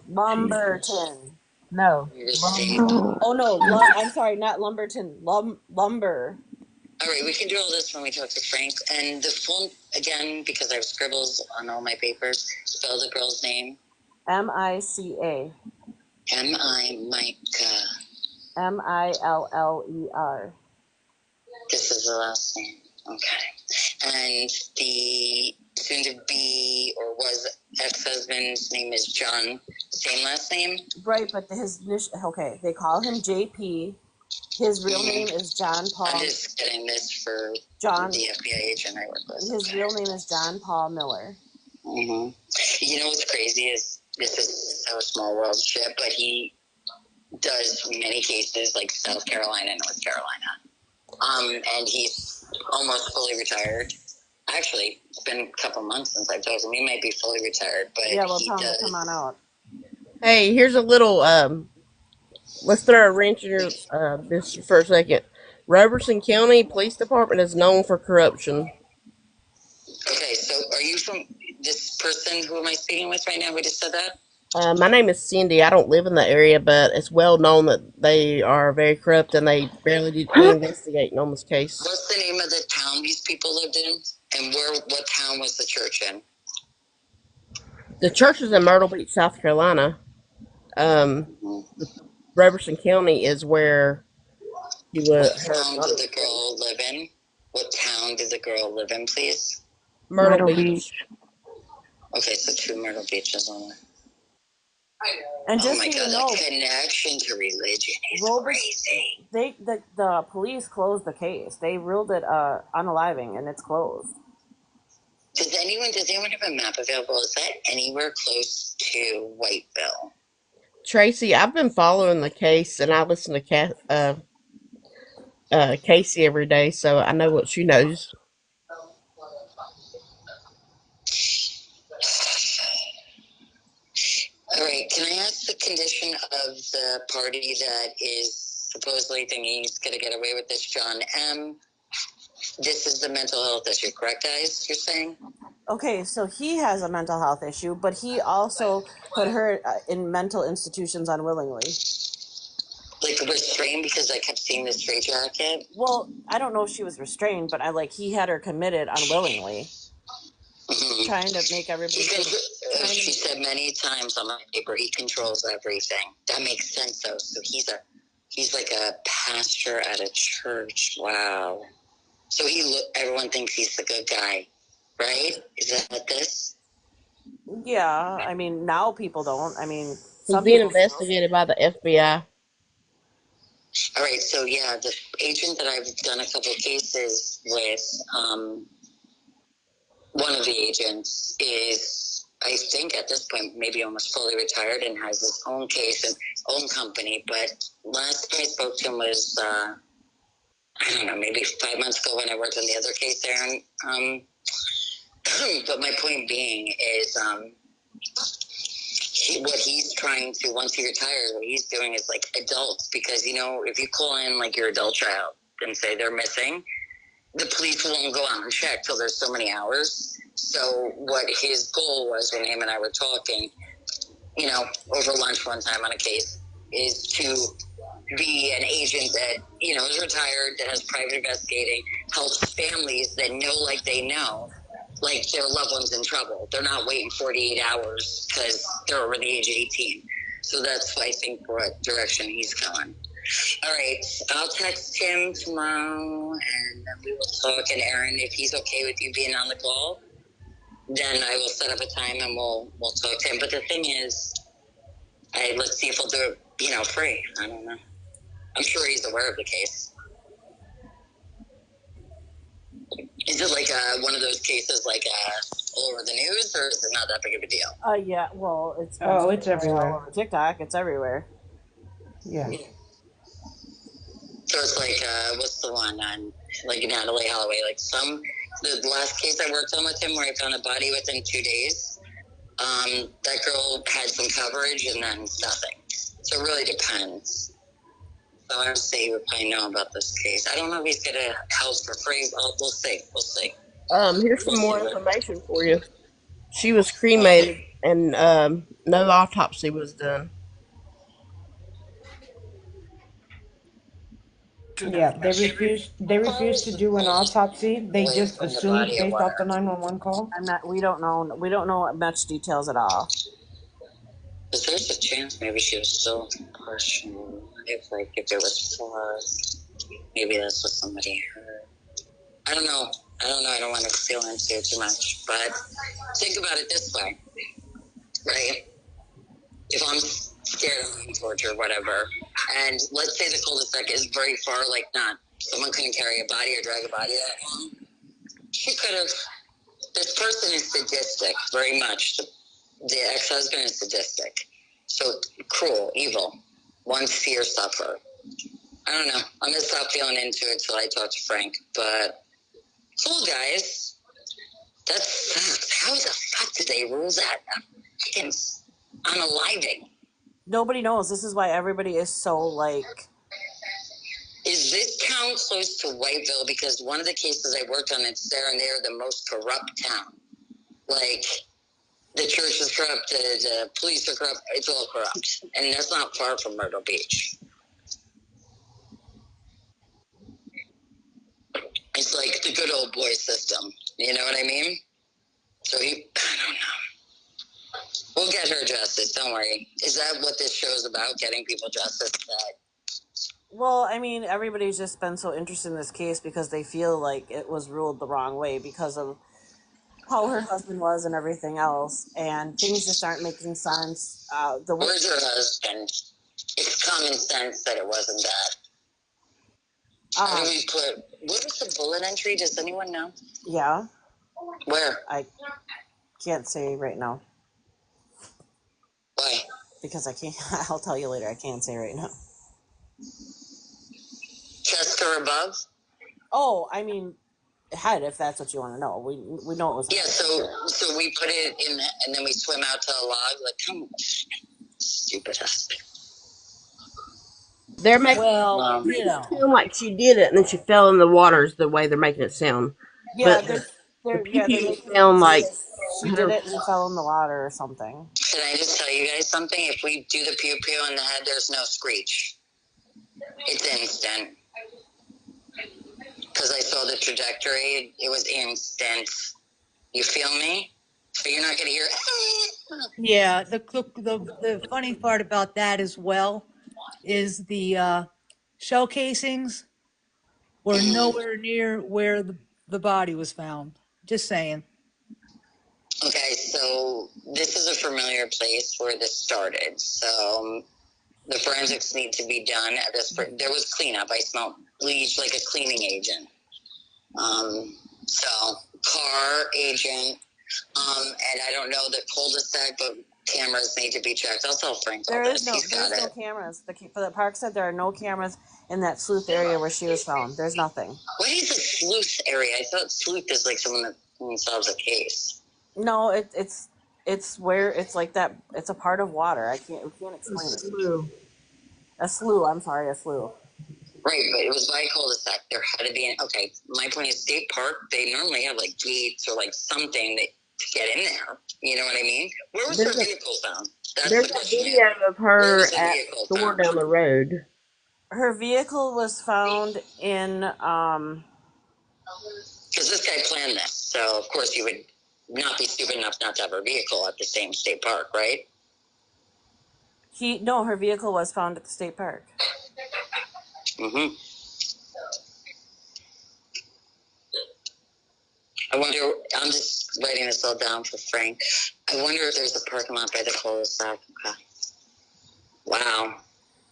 Lumberton. No. Oh no, I'm sorry, not Lumberton. Lumber. All right, we can do all this when we talk to Frank. And the full, again, because I have scribbles on all my papers, spell the girl's name. Mica. Micah. Miller. This is the last name. Okay. And the soon-to-be or was ex-husband's name is John. Same last name? Right, but they call him JP. His real name is John Paul. I'm just getting this for the FBI agent I work with. His real name is John Paul Miller. Mm-hmm. You know what's crazy is this is so small world shit, but he does many cases like South Carolina, North Carolina. And he's almost fully retired. Actually, it's been a couple months since I've told him he might be fully retired, but Yeah, well, he tell him to come on does. out. Hey, here's a little let's throw a wrench in your this for a second. Robertson County Police Department is known for corruption. Okay, so are you from this person? Who am I speaking with right now? Who just said that? My name is Cindy. I don't live in the area, but it's well known that they are very corrupt and they barely did any investigating on this case. What's the name of the town these people lived in? And what town was the church in? The church is in Myrtle Beach, South Carolina. Robertson County is where he was. What town did the girl live in? What town did the girl live in, please? Myrtle Beach. Okay, so 2 Myrtle Beaches on it. And just oh my so God, you know, that connection to religion is crazy. The police closed the case. They ruled it unaliving, and it's closed. Does anyone have a map available? Is that anywhere close to Whiteville? Tracy, I've been following the case, and I listen to Casey every day, so I know what she knows. All right, can I ask the condition of the party that is supposedly thinking he's going to get away with this, John M.? This is the mental health issue, correct, guys? You're saying? Okay, so he has a mental health issue, but he also put her in mental institutions unwillingly. Like restrained because I kept seeing the straitjacket? Well, I don't know if she was restrained, but he had her committed unwillingly. Mm-hmm. Trying to make everybody. She said many times on my paper, he controls everything. That makes sense, though. So he's like a pastor at a church. Wow. So everyone thinks he's the good guy, right? Is that this? Yeah, I mean, now people don't. I mean, he's being investigated by the FBI. All right, so yeah, the agent that I've done a couple of cases with, one of the agents is, I think at this point, maybe almost fully retired and has his own case and own company. But last time I spoke to him was, I don't know, maybe 5 months ago when I worked on the other case there. But my point being is, what he's trying to, once he retires, what he's doing is like adults, because, if you call in like your adult child and say they're missing, the police won't go out and check till there's so many hours. So what his goal was when him and I were talking, over lunch one time on a case, is to be an agent that, is retired, that has private investigating, helps families that know like they know, like their loved one's in trouble. They're not waiting 48 hours because they're over the age of 18. So that's, I think, what direction he's going. All right, I'll text him tomorrow, and then we will talk. And Aaron, if he's okay with you being on the call, then I will set up a time and we'll talk to him. But the thing is, let's see if we'll do it, free. I don't know. I'm sure he's aware of the case. Is it like one of those cases like all over the news, or is it not that big of a deal? Yeah, well, it's everywhere. all over TikTok. It's everywhere. Yeah. So it's like, what's the one on, like, Natalie Holloway? Like, the last case I worked on with him where I found a body within 2 days, that girl had some coverage and then nothing. So it really depends. So I would say you would probably know about this case. I don't know if he's going to help for free. We'll see. We'll see. Here's some more information for you. She was cremated and no autopsy was done. Yeah, they refused to do an autopsy. They just assumed based off the 911 call. We don't know much details at all. Because there's a chance maybe she was still questionable. If there was flaws, maybe that's what somebody heard. I don't know. I don't want to feel into it too much. But think about it this way, right? If I'm scared of being tortured or whatever, and let's say the cul-de-sac is very far, like someone couldn't carry a body or drag a body that long, she could have. This person is sadistic, very much. The ex-husband is sadistic. So cruel, evil. wants to see her suffer. I don't know. I'm gonna stop feeling into it till I talk to Frank. But cool, guys. That's how the fuck did they rule that? Fucking unaliving. Nobody knows. This is why everybody is so like. Is this town close to Whiteville? Because one of the cases I worked on, it's there, and they're the most corrupt town. Like, the church is corrupt, the police are corrupt, it's all corrupt. And that's not far from Myrtle Beach. It's like the good old boy system. You know what I mean? So I don't know. We'll get her justice, don't worry. Is that what this show is about, getting people justice? Well, I mean, everybody's just been so interested in this case because they feel like it was ruled the wrong way because of how her husband was and everything else, and things just aren't making sense. Where's her husband? It's common sense that it wasn't that. How do we put? What was the bullet entry? Does anyone know? Yeah. Where? I can't say right now. Why? Because I can't. I'll tell you later. I can't say right now. Chest or above? Oh, I mean, head. If that's what you want to know, we know it was. Yeah. So we put it in, and then we swim out to a log. Like, come on, stupid husband. They're making it sound like she did it and then she fell in the water is the way they're making it sound. Yeah, But they're making it sound like she did it and fell in the water or something. Can I just tell you guys something? If we do the pew pew on the head, there's no screech. It's instant. Because I saw the trajectory, it was instant. You feel me? So you're not gonna hear. Yeah, the funny part about that as well is the shell casings were nowhere near where the body was found. Just saying. Okay, so this is a familiar place where this started. So the forensics need to be done. There was cleanup. I smelled bleach like a cleaning agent. So car agent. And I don't know the cul-de-sac, but cameras need to be checked. I'll tell Frank. There's no cameras. The park said there are no cameras in that sleuth area where she was found. There's nothing. What is a sleuth area? I thought sleuth is like someone that solves a case. No, it's where it's like that. It's a part of water. We can't explain it. A slough. I'm sorry, a slough. Right, but it was by a cul-de-sac. There had to be okay. My point is, state park. They normally have like gates or like something to get in there. You know what I mean? Where was her vehicle found? There's a video of her at the store down the road. Her vehicle was found in because this guy planned this, so of course he would not be stupid enough not to have her vehicle at the same state park, right? Her vehicle was found at the state park. Mm-hmm. I wonder, I'm just writing this all down for Frank. I wonder if there's a parking lot by the cul-de-sac. Okay. Wow.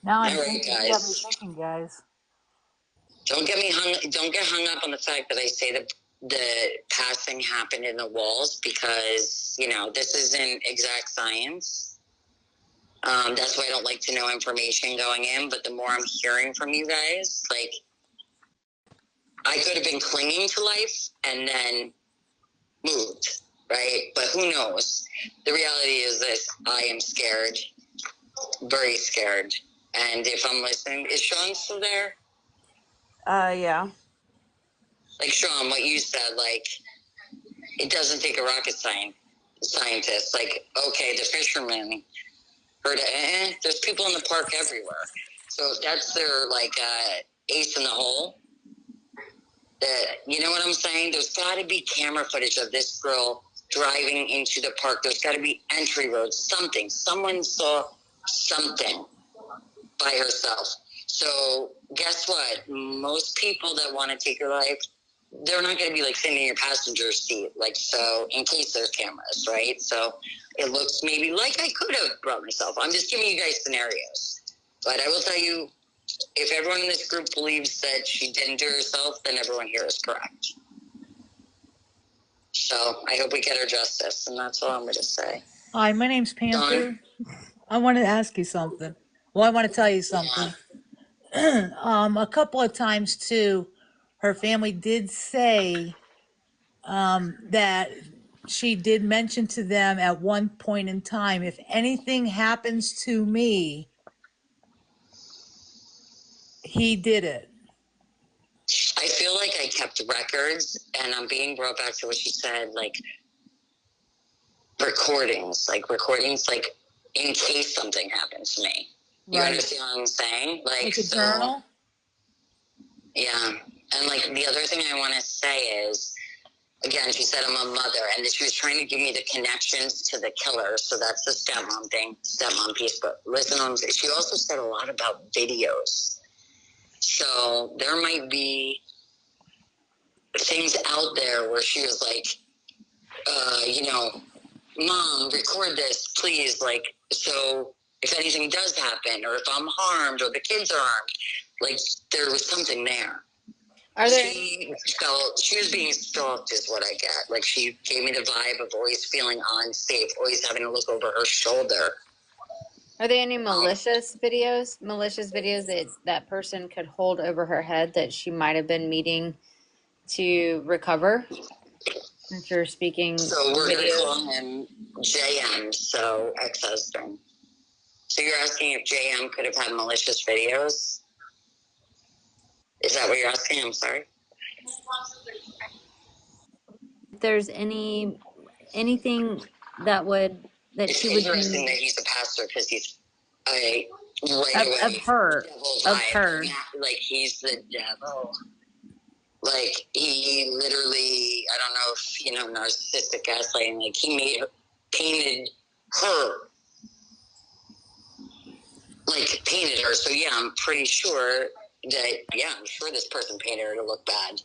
Now I'm All right, thinking, guys. Don't get hung up on the fact that I say that the passing happened in the walls because, this isn't exact science. That's why I don't like to know information going in, but the more I'm hearing from you guys, like, I could have been clinging to life and then moved, right? But who knows? The reality is this: I am scared, very scared. And if I'm listening, is Sean still there? Yeah. Like, Sean, what you said, like, it doesn't take a rocket scientist. Like, okay, the fisherman heard it. There's people in the park everywhere. So if that's their, like, ace in the hole, you know what I'm saying? There's got to be camera footage of this girl driving into the park. There's got to be entry roads, something. Someone saw something by herself. So guess what? Most people that want to take her life, they're not going to be like sitting in your passenger seat. Like, so in case there's cameras, right? So it looks maybe like I could have brought myself. I'm just giving you guys scenarios. But I will tell you, if everyone in this group believes that she didn't do herself, then everyone here is correct. So I hope we get her justice, and that's all I'm going to say. Hi, my name's Panther. I wanted to ask you something. Well, I want to tell you something. A couple of times too, her family did say that she did mention to them at one point in time, if anything happens to me, he did it. I feel like I kept records, and I'm being brought back to what she said, like recordings, like in case something happens to me. You Right. understand what I'm saying? Like Like a so, journal? yeah. And like the other thing I want to say is, again, she said I'm a mother, and that she was trying to give me the connections to the killer. So that's the stepmom thing, stepmom piece. But listen, she also said a lot about videos. So there might be things out there where she was like, Mom, record this, please. Like, so if anything does happen, or if I'm harmed, or the kids are harmed, like there was something there. Are there She felt she was being stalked, is what I get. Like she gave me the vibe of always feeling unsafe, always having to look over her shoulder. any malicious videos? Malicious videos that that person could hold over her head that she might have been meeting to recover? If you're speaking So we're going to videos. call him JM, so ex-husband. So you're asking if JM could have had malicious videos? Is that what you're asking? I'm sorry. If there's anything that would that It's she would interesting do that he's a pastor because he's right of away her devil of vibe. her. Like he's the devil. Like he literally, I don't know if you know narcissistic gaslighting. Like he painted her, painted her. So yeah, I'm pretty sure that I'm sure this person painted her to look bad.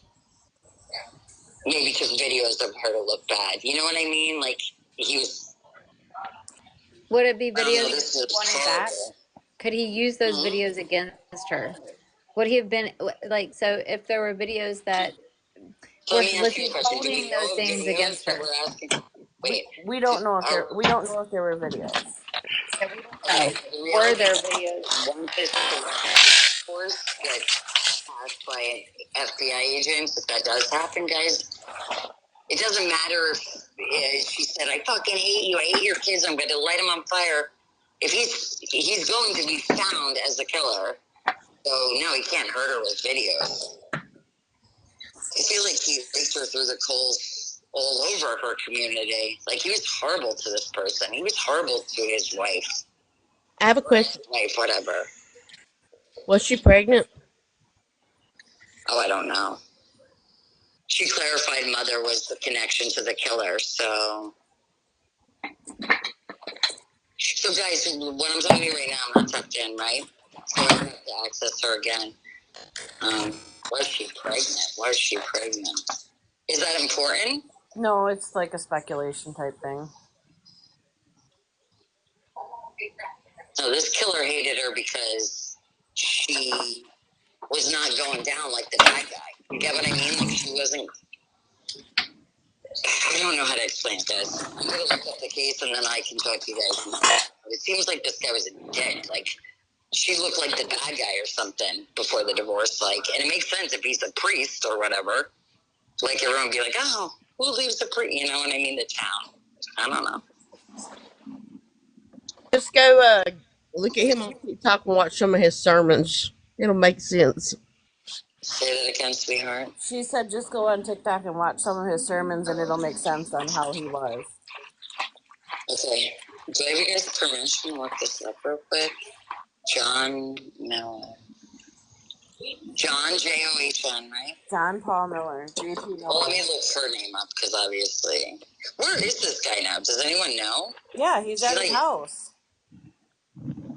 Maybe took videos of her to look bad. You know what I mean? Like he was. Would it be videos This is pointed back? Could he use those videos against her? Would he have been like so? If there were videos that So let me was ask you he a question. Do we holding know those if things against her? we're asking? Wait, We don't know if we don't know if there were videos. So we don't know. Were there videos? One is of course that passed by FBI agents. If that does happen, guys, it doesn't matter if she said, "I fucking hate you. I hate your kids. I'm going to light them on fire." If he's going to be found as the killer, so no, he can't hurt her with videos. I feel like he raked her through the coals all over her community. Like he was horrible to this person. He was horrible to his wife. I have a question. Wife, whatever. Was she pregnant? Oh, I don't know. She clarified mother was the connection to the killer. So guys, what I'm telling you right now, I'm not tucked in, right? So I have to access her again. Was she pregnant? Was she pregnant? Is that important? No, it's like a speculation type thing. No, this killer hated her because she was not going down like the bad guy. You get what I mean? Like she wasn't. I don't know how to explain it, guys. I'm gonna look up the case and then I can talk to you guys. It seems like this guy was a dick. Like she looked like the bad guy or something before the divorce. Like, and it makes sense if he's a priest or whatever. Like everyone would be like, "Oh, who leaves the priest?" You know what I mean? The town. I don't know. Just go look at him on TikTok and watch some of his sermons. It'll make sense. Say that again, sweetheart. She said just go on TikTok and watch some of his sermons and it'll make sense on how he was. Okay. Do I have you guys' permission to look this up real quick? John Miller. John John, right? John Paul Miller. JP Miller. Well, let me look her name up because obviously, where is this guy now? Does anyone know? Yeah, he's at his house.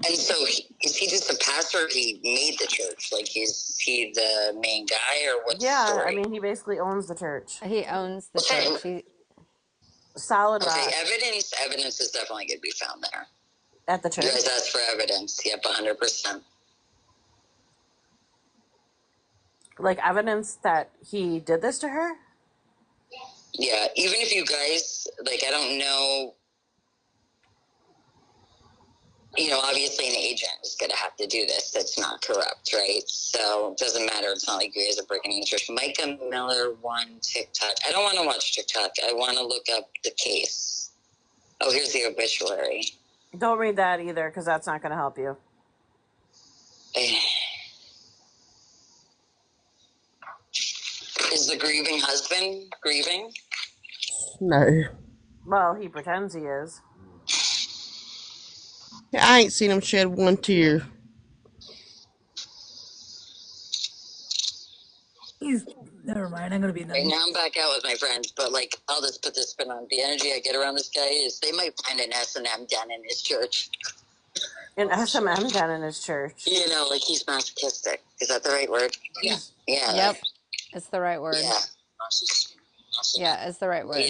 And so, is he just a pastor? Or he made the church. Like, is he the main guy, or what's the story? I mean, he basically owns the church. He owns the church. Solid rock. Okay, evidence is definitely going to be found there. At the church? You guys asked for evidence. Yep, 100%. Like evidence that he did this to her? Yeah, even if you guys, like, I don't know. obviously an agent is going to have to do this. That's not corrupt, right? So it doesn't matter. It's not like you guys are breaking interest. Micah Miller won TikTok. I don't want to watch TikTok. I want to look up the case. Oh, here's the obituary. Don't read that either, because that's not going to help you. Is the grieving husband grieving? No. Well, he pretends he is. I ain't seen him shed one tear. Never mind. I'm gonna be Right nice. now I'm back out with my friends, but I'll just put this spin on the energy I get around this guy is they might find an S&M den in his church. An S&M den in his church. He's masochistic. Is that the right word? Yeah. Yeah. Yep, it's the right word. Yeah. Yeah, it's the right word.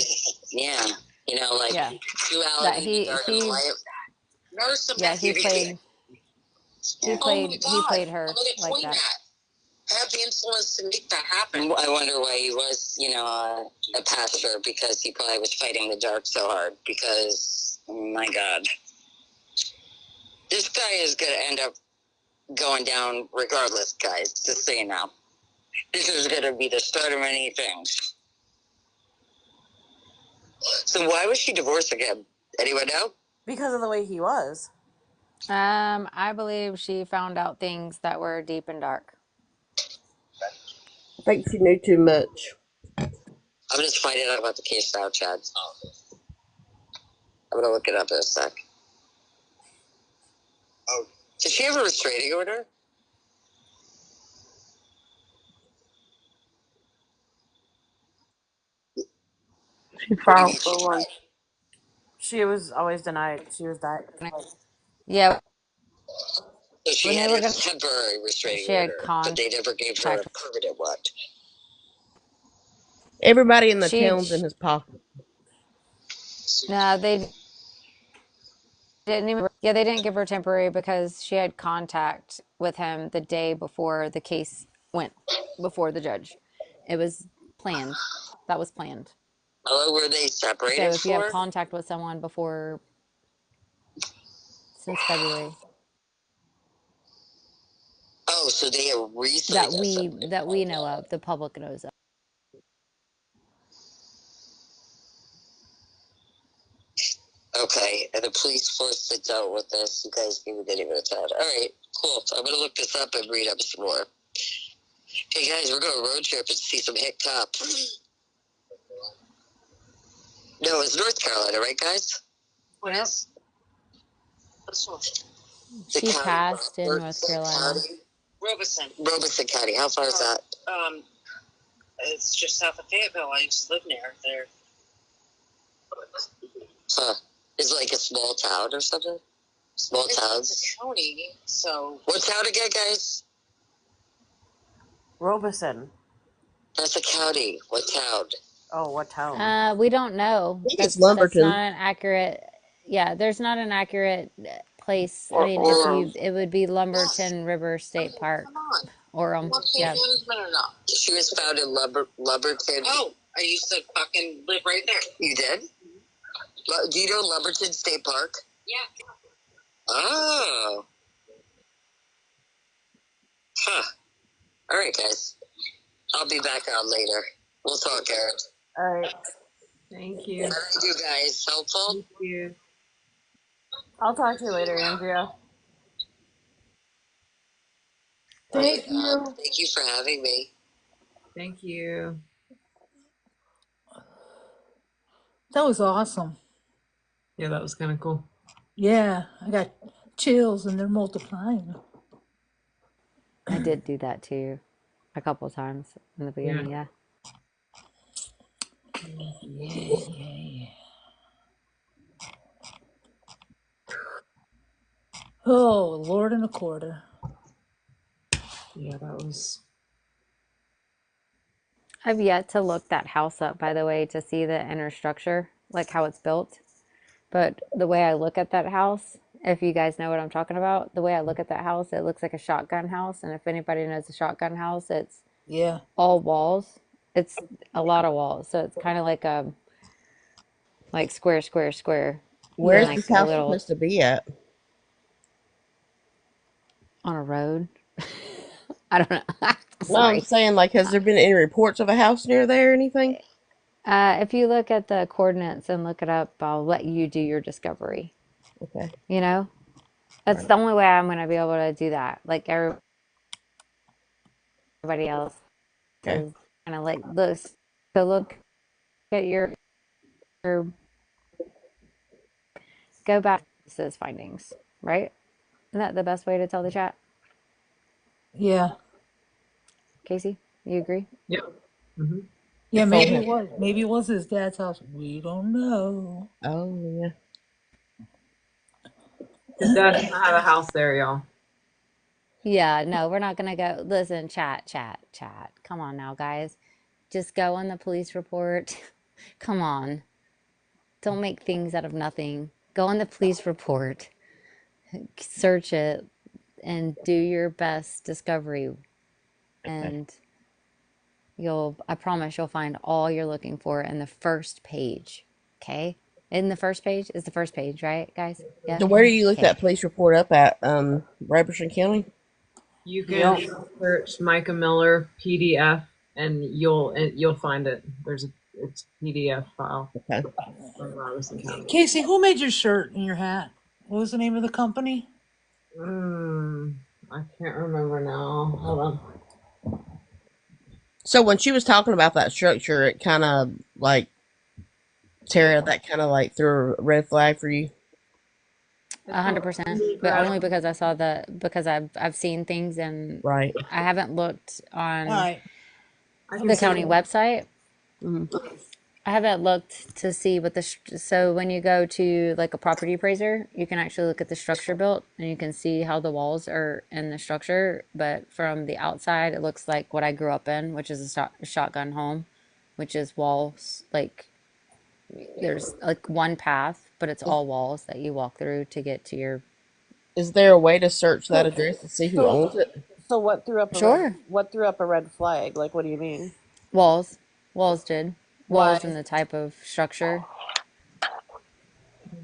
Yeah. Yeah. duality. That he played her like that. Have the influence to make that happen. I wonder why he was, a pastor, because he probably was fighting the dark so hard. Because, oh my God, this guy is going to end up going down regardless, guys. Just so you know, this is going to be the start of many things. So why was she divorced again? Anyone know? Because of the way he was. I believe she found out things that were deep and dark. I think she knew too much. I'm just finding out about the case now, Chad. I'm going to look it up in a sec. Oh, did she have a restraining order? She filed for one. She was always denied. She was that. Yeah. So she had a temporary restraining order, but they never gave her a permanent one. Everybody in the town's in his pocket. No, they didn't even. Yeah, they didn't give her temporary because she had contact with him the day before the case went before the judge. It was planned. That was planned. Oh, were they separated? So if you have contact with someone before since February. Oh, so they have recently that we know of, the public knows of. Okay, and the police force that dealt with this, you guys gave me the name of the town. All right, cool. So I'm gonna look this up and read up some more. Hey guys, we're going road trip and see some hick cop. No, it's North Carolina, right, guys? What else? She passed in North Carolina. Robeson County. How far is that? It's just south of Fayetteville. I used to live near there. Huh. Is it like a small town or something? Small towns? It's a county, so... What town again, guys? Robeson. That's a county. What town? Oh, what town? We don't know. I think it's Lumberton. That's not an accurate... Yeah, there's not an accurate place. I mean, it would be Lumberton River State Park. Yeah. She was found in Lumberton. Oh, I used to fucking live right there. You did? Do you know Lumberton State Park? Yeah. Oh. Huh. All right, guys. I'll be back on later. We'll talk, Aaron. All right. Thank you. Thank you, guys. Helpful? Thank you. I'll talk to you later, Andrea. Thank you. Thank you for having me. Thank you. That was awesome. Yeah, that was kind of cool. Yeah, I got chills and they're multiplying. I did do that too a couple of times in the beginning, yeah. Yeah. Oh, Lord and a quarter. Yeah, that was... I've yet to look that house up, by the way, to see the inner structure, like how it's built. But the way I look at that house, if you guys know what I'm talking about, the way I look at that house, it looks like a shotgun house. And if anybody knows a shotgun house, it's all walls. It's a lot of walls. So it's kind of like a square. Where's like this house a little... supposed to be at? On a road. I don't know. No, I'm Sorry. saying, like, has there been any reports of a house near there or anything? If you look at the coordinates and look it up, I'll let you do your discovery. Okay. You know, that's Right. the only way I'm going to be able to do that. Like everybody else Okay. is kind of like this. So look at your go back to those findings, right? Isn't that the best way to tell the chat? Yeah. Casey, you agree? Yep. Hmm. Yeah, Phone maybe it him. was. Maybe it was his dad's house. We don't know. Oh, yeah. His dad doesn't have a house there, y'all. Yeah, no, we're not gonna go. Listen, chat. Come on now, guys. Just go on the police report. Come on. Don't make things out of nothing. Go on the police report, search it, and do your best discovery. Okay. And I promise you'll find all you're looking for in the first page. Okay? In the first page is the first page, right, guys? Yeah? So where do you look Okay. that police report up at? Robertson County? You can Yep. search Micah Miller PDF, and you'll find it. It's PDF file Okay. from Robertson County. Casey, who made your shirt and your hat? What was the name of the company? I can't remember now. Hold on. So when she was talking about that structure, it kind of like, Tara, that kind of like threw a red flag for you. 100%, but only because I saw because I've seen things and Right. I haven't looked All on right. the county website. Mhm. I haven't looked to see what so when you go to like a property appraiser, you can actually look at the structure built and you can see how the walls are in the structure. But from the outside, it looks like what I grew up in, which is a shotgun home, which is walls. Like there's like one path, but it's all walls that you walk through to get to your. Is there a way to search that address and see who So, owns it? so what threw up a Sure. red flag? Like, what do you mean? Walls. Walls did. Why? Walls and the type of structure.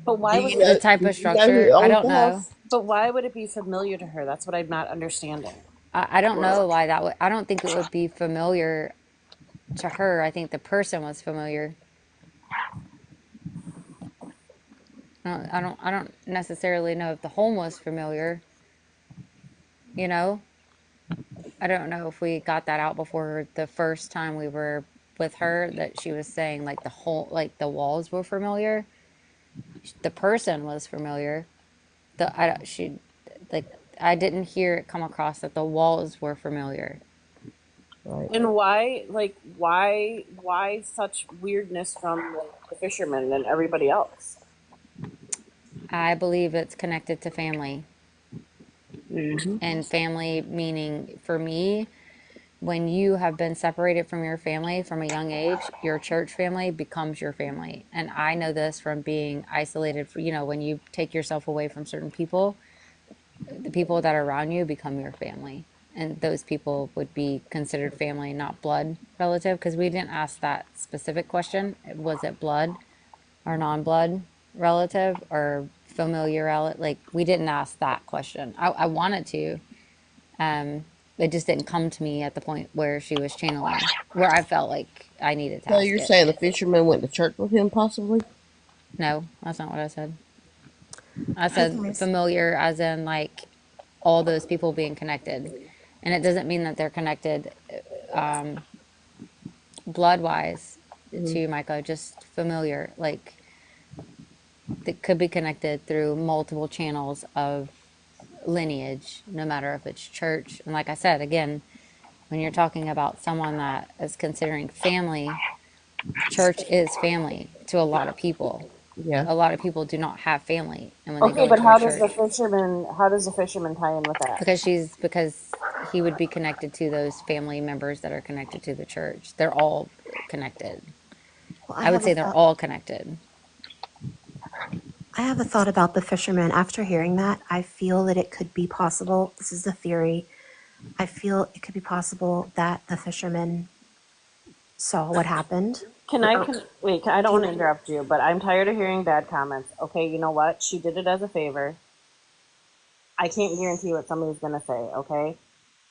But why Do would you it? The know? type Do of you know who structure, I owns don't the know. house? But why would it be familiar to her? That's what I'm not understanding. I don't know why that would, I don't think it would be familiar to her. I think the person was familiar. I don't necessarily know if the home was familiar, you know? I don't know if we got that out before the first time we were with her that she was saying like like the walls were familiar. The person was familiar. She like I didn't hear it come across that the walls were familiar. Right. And why such weirdness from the fishermen and everybody else? I believe it's connected to family. Mm-hmm. And family meaning for me, when you have been separated from your family from a young age, your church family becomes your family. And I know this from being isolated when you take yourself away from certain people, the people that are around you become your family. And those people would be considered family, not blood relative, because we didn't ask that specific question. Was it blood or non-blood relative or familiar relative? Like we didn't ask that question. I wanted to. It just didn't come to me at the point where she was channeling, where I felt like I needed to So ask you're it. saying the fisherman went to church with him, possibly? No, that's not what I said. I Hey said guys. familiar as in like all those people being connected. And it doesn't mean that they're connected blood wise Mm-hmm. to Micah, just familiar. Like that could be connected through multiple channels of lineage, no matter if it's church. And like I said, again, when you're talking about someone that is considering family, church is family to a lot of people. Yeah. A lot of people do not have family, and when they Okay, go but into a how does the church, fisherman tie in with that? because he would be connected to those family members that are connected to the church. They're all connected. Well, I would say they're all connected. I have a thought about the fisherman. After hearing that, I feel that it could be possible. This is a theory. I feel it could be possible that the fisherman saw what happened. Wait, I don't want to interrupt you, but I'm tired of hearing bad comments. Okay, you know what? She did it as a favor. I can't guarantee what somebody's gonna say. Okay,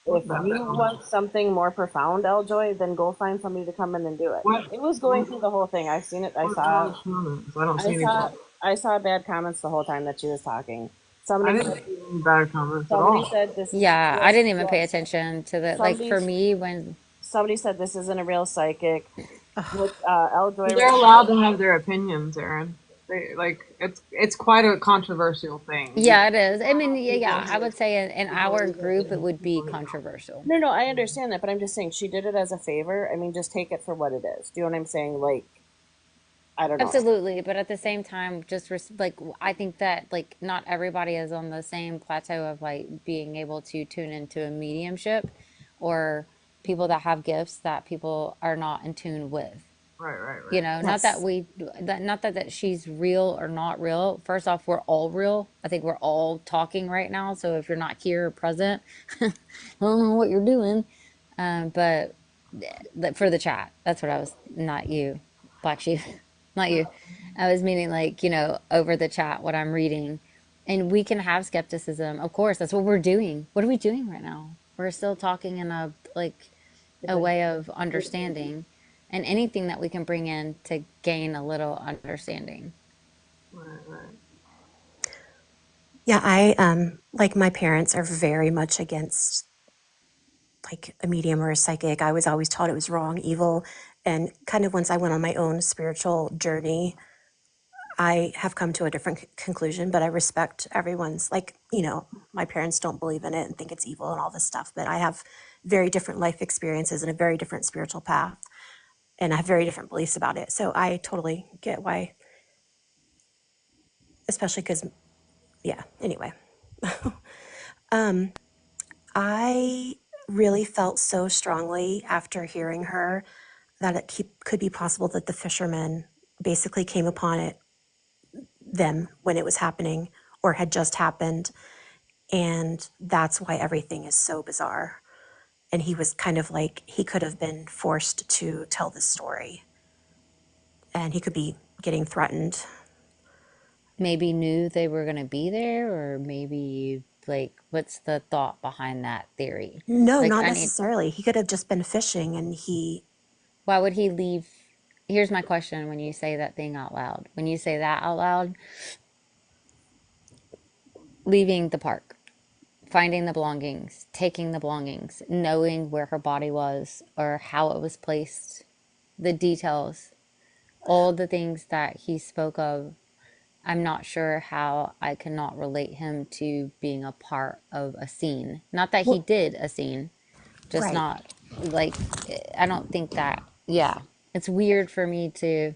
if What the you hell? want something more profound, Eljoy, then go find somebody to come in and do it. What? It was going through the whole thing. I've seen it. I What saw. comments? I don't see I any. saw. I saw bad comments the whole time that she was talking. I Somebody didn't said. see any bad comments at Somebody all. said this is. Yeah, I Yes. didn't even pay Yes. attention to the like Somebody. for me when Somebody said this isn't a real psychic. With Eljoy. They're allowed to have their opinions, Aaron. They like it's quite a controversial thing. yeah, it is. I mean, yeah, I would say in our group it would be controversial. No, I understand that, but I'm just saying she did it as a favor. I mean, just take it for what it is. Do you know what I'm saying? Like, I don't know. Absolutely, but at the same time, just like I think that like not everybody is on the same plateau of like being able to tune into a mediumship, or people that have gifts that people are not in tune with. Right. You know, not that Yes. that she's real or not real. First off, we're all real. I think we're all talking right now. So if you're not here or present, I don't know what you're doing. But for the chat, that's what I was. Not you, Black Sheep, not you. I was meaning like over the chat what I'm reading, and we can have skepticism. Of course, that's what we're doing. What are we doing right now? We're still talking in a way of understanding, and anything that we can bring in to gain a little understanding. Right. Yeah, I like my parents are very much against like a medium or a psychic. I was always taught it was wrong, evil, and kind of once I went on my own spiritual journey, I have come to a different conclusion, but I respect everyone's, like, my parents don't believe in it and think it's evil and all this stuff, but I have very different life experiences and a very different spiritual path, and I have very different beliefs about it. So I totally get why, especially because, yeah, anyway. I really felt so strongly after hearing her that it could be possible that the fishermen basically came upon them when it was happening or had just happened. And that's why everything is so bizarre. And he was kind of like, he could have been forced to tell this story. And he could be getting threatened. Maybe knew they were going to be there, or maybe like what's the thought behind that theory? No, Like not I need necessarily. He could have just been fishing and he, why would he leave? Here's my question when you say that thing out loud. When you say that out loud, leaving the park, finding the belongings, taking the belongings, knowing where her body was or how it was placed, the details, all the things that he spoke of. I'm not sure how I cannot relate him to being a part of a scene. Not that he well, did a scene, just right. not like, I don't think that, yeah. It's weird for me to,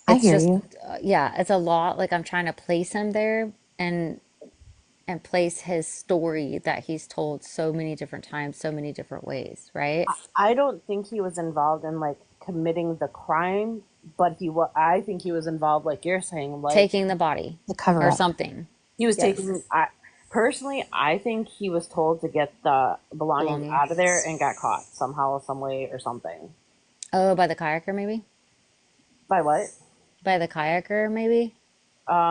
I it's hear just, you. yeah, it's a lot. Like I'm trying to place him there and place his story that he's told so many different times, so many different ways, right? I don't think he was involved in like committing the crime, but I think he was involved, like you're saying, like Taking the body The cover or up. something, he was Yes. taking. Personally, I think he was told to get the belongings belongings. out of there and got caught somehow, some way, or something. Oh, by the kayaker, maybe? By what? By the kayaker, maybe?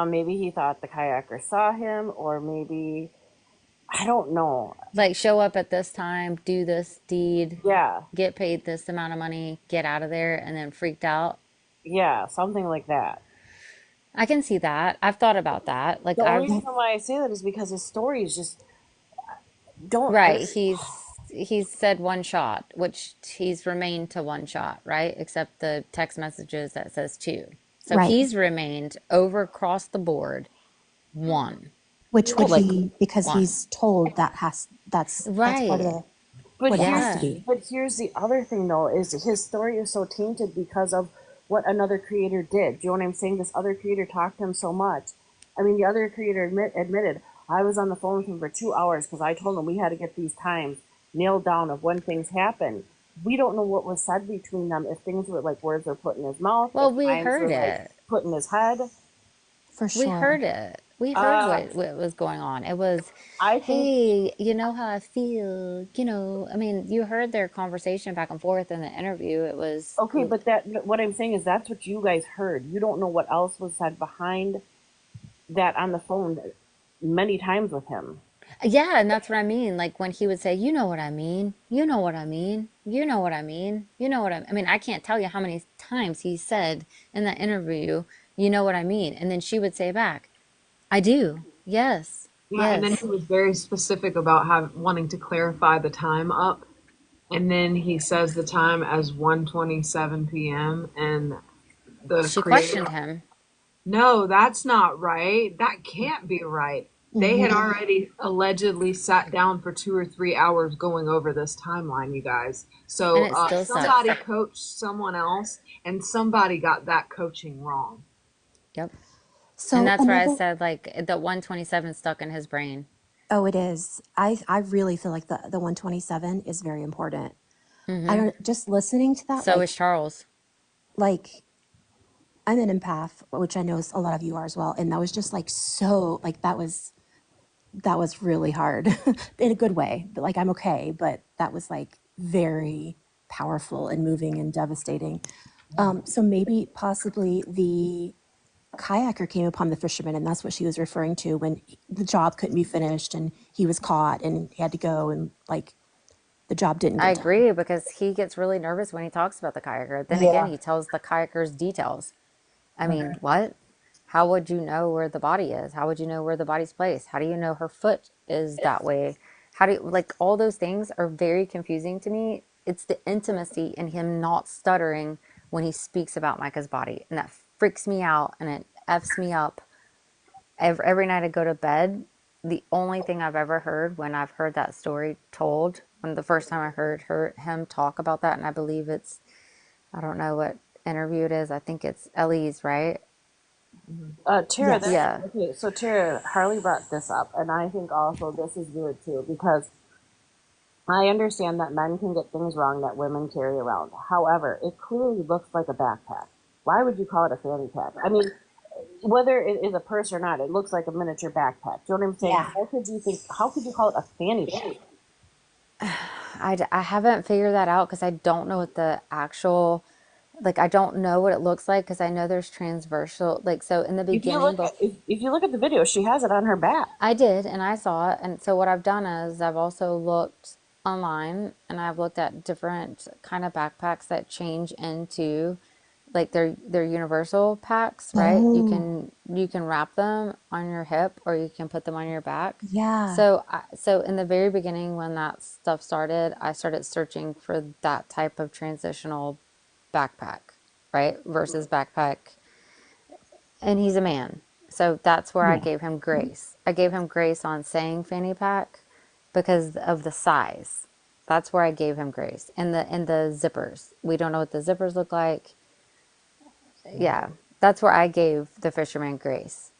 Maybe he thought the kayaker saw him, or maybe I don't know. Like show up at this time, do this deed, Yeah, get paid this amount of money, get out of there, and then freaked out. yeah, something like that. I can see that. I've thought about that. Like The only I've reason why I say that is because his story is just don't. right, he's said one shot, which he's remained to one shot, right? Except the text messages that says two. So Right. he's remained over across the board one. Which would Like be because one. he's told that's part of Right. the But what it has Yeah. to be. But here's the other thing, though, is his story is so tainted because of what another creator did. Do you know what I'm saying? This other creator talked to him so much. I mean, the other creator admitted, I was on the phone with him for 2 hours because I told him we had to get these times nailed down of when things happen. We don't know what was said between them, if things were like words were put in his mouth, Well, if we times heard were like it. put in his head. For We sure. heard it. We heard what was going on. It was, I think hey, you know how I feel, I mean, you heard their conversation back and forth in the interview. It was, okay, but what I'm saying is that's what you guys heard. You don't know what else was said behind that on the phone. many times with him. Yeah, and that's what I mean. Like when he would say, "You know what I mean. You know what I mean. You know what I mean. You know what I mean." I can't tell you how many times he said in that interview, "You know what I mean." And then she would say back, "I do. Yes. Yeah, and then he Yes." was very specific about wanting to clarify the time up. And then he says the time as 1:27 p.m. and the She creator, questioned him. no, that's not right. That can't be right. They had already allegedly sat down for 2 or 3 hours going over this timeline, you guys. And So it still somebody sucks. coached someone else, and somebody got that coaching wrong. Yep. And So that's where I another, said like the 127 stuck in his brain. oh, it is. I really feel like the 127 is very important. I Mm-hmm. don't, just listening to that, So is Charles. like I'm an empath, which I know a lot of you are as well. And that was just like, so like, that was really hard in a good way. But like, I'm okay. But that was like very powerful and moving and devastating. So maybe possibly the kayaker came upon the fisherman, and that's what she was referring to when the job couldn't be finished and he was caught and he had to go, and like the job didn't I get done. agree because he gets really nervous when he talks about the kayaker. Then again, Yeah. he tells the kayaker's details. I mean, what? How would you know where the body is? How would you know where the body's placed? How do you know her foot is that way? How do you, like, all those things are very confusing to me. It's the intimacy in him not stuttering when he speaks about Micah's body. And that freaks me out and it F's me up. Every night I go to bed, the only thing I've ever heard when I've heard that story told, when the first time I heard him talk about that, and I believe it's, I don't know what interview it is. I think it's Ellie's, right? Tara, Yes. that's Yeah. okay. So Tara, Harley brought this up, and I think also this is weird too because I understand that men can get things wrong that women carry around. However, it clearly looks like a backpack. Why would you call it a fanny pack? I mean, whether it is a purse or not, it looks like a miniature backpack. Do you know what I'm saying? Yeah. How could you think? How could you call it a fanny pack? I haven't figured that out because I don't know what the actual, like, I don't know what it looks like because I know there's transversal, like, so in the If you beginning, look at if you look at the video, she has it on her back. I did and I saw it. And so what I've done is I've also looked online and I've looked at different kind of backpacks that change into like they're universal packs, right? Oh, You can wrap them on your hip or you can put them on your back. yeah. So in the very beginning when that stuff started, I started searching for that type of transitional backpack, right? Versus backpack, and he's a man. So that's where I Yeah. gave him grace. I gave him grace on saying fanny pack because of the size. That's where I gave him grace. And the zippers. We don't know what the zippers look like. Yeah, that's where I gave the fisherman grace.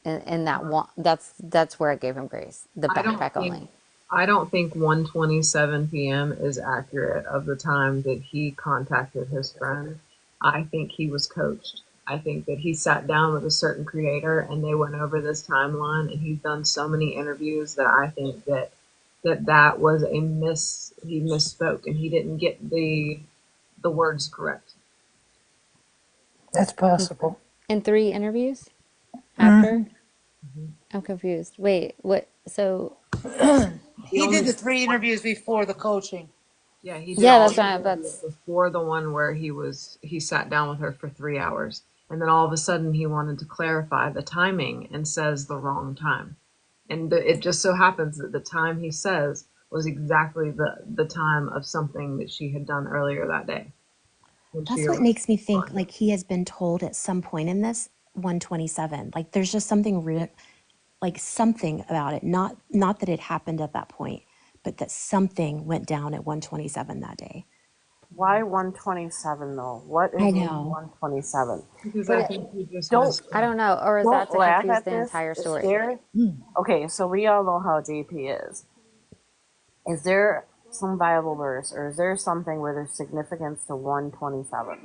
In that one, that's where I gave him grace. The I don't backpack think only. I don't think 1:27 p.m. is accurate of the time that he contacted his friend. I think he was coached. I think that he sat down with a certain creator and they went over this timeline, and he's done so many interviews that I think that was a he misspoke and he didn't get the words correct. That's possible. In 3 interviews after, Hmm. I'm confused. Wait, what? So He did the 3 interviews before the coaching. Yeah, he did yeah, all that's the not. interviews That's before the one where he sat down with her for 3 hours, and then all of a sudden he wanted to clarify the timing and says the wrong time, and it just so happens that the time he says was exactly the time of something that she had done earlier that day when she That's what makes me think like he has been told at some point in this 127. Like there's just something like something about it. Not that it happened at that point, but that something went down at 127 that day. Why 127 though? What I is know. 127? because but I it, think he just Don't missed I it. don't know, or is that don't to laugh confuse at the this. entire story? There. Okay, so we all know how JP is. Is there some Bible verse, or is there something where there's significance to 127?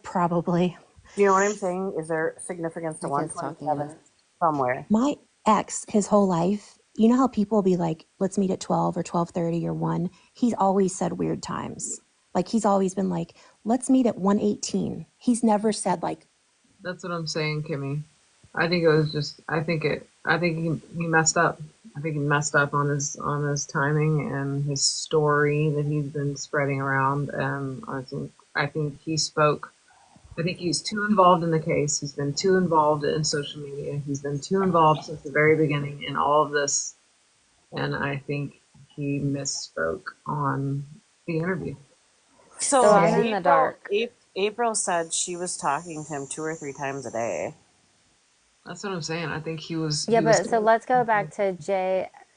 Probably. Do you know what I'm saying? Is there significance to My kid's talking. 127 somewhere? My ex, his whole life, you know how people be like, let's meet at 12 or 12:30 or 1? He's always said weird times. Like he's always been like, let's meet at 1:18. He's never said like, That's what I'm saying, Kimmy. I think it was just. I think he messed up. I think he messed up on his timing and his story that he's been spreading around. And I think he spoke. I think he's too involved in the case. He's been too involved in social media. He's been too involved since the very beginning in all of this. And I think he misspoke on the interview. So So I'm in the dark. April said she was talking to him 2 or 3 times a day. That's what I'm saying. I think he was. Yeah, He was. but so let's go back to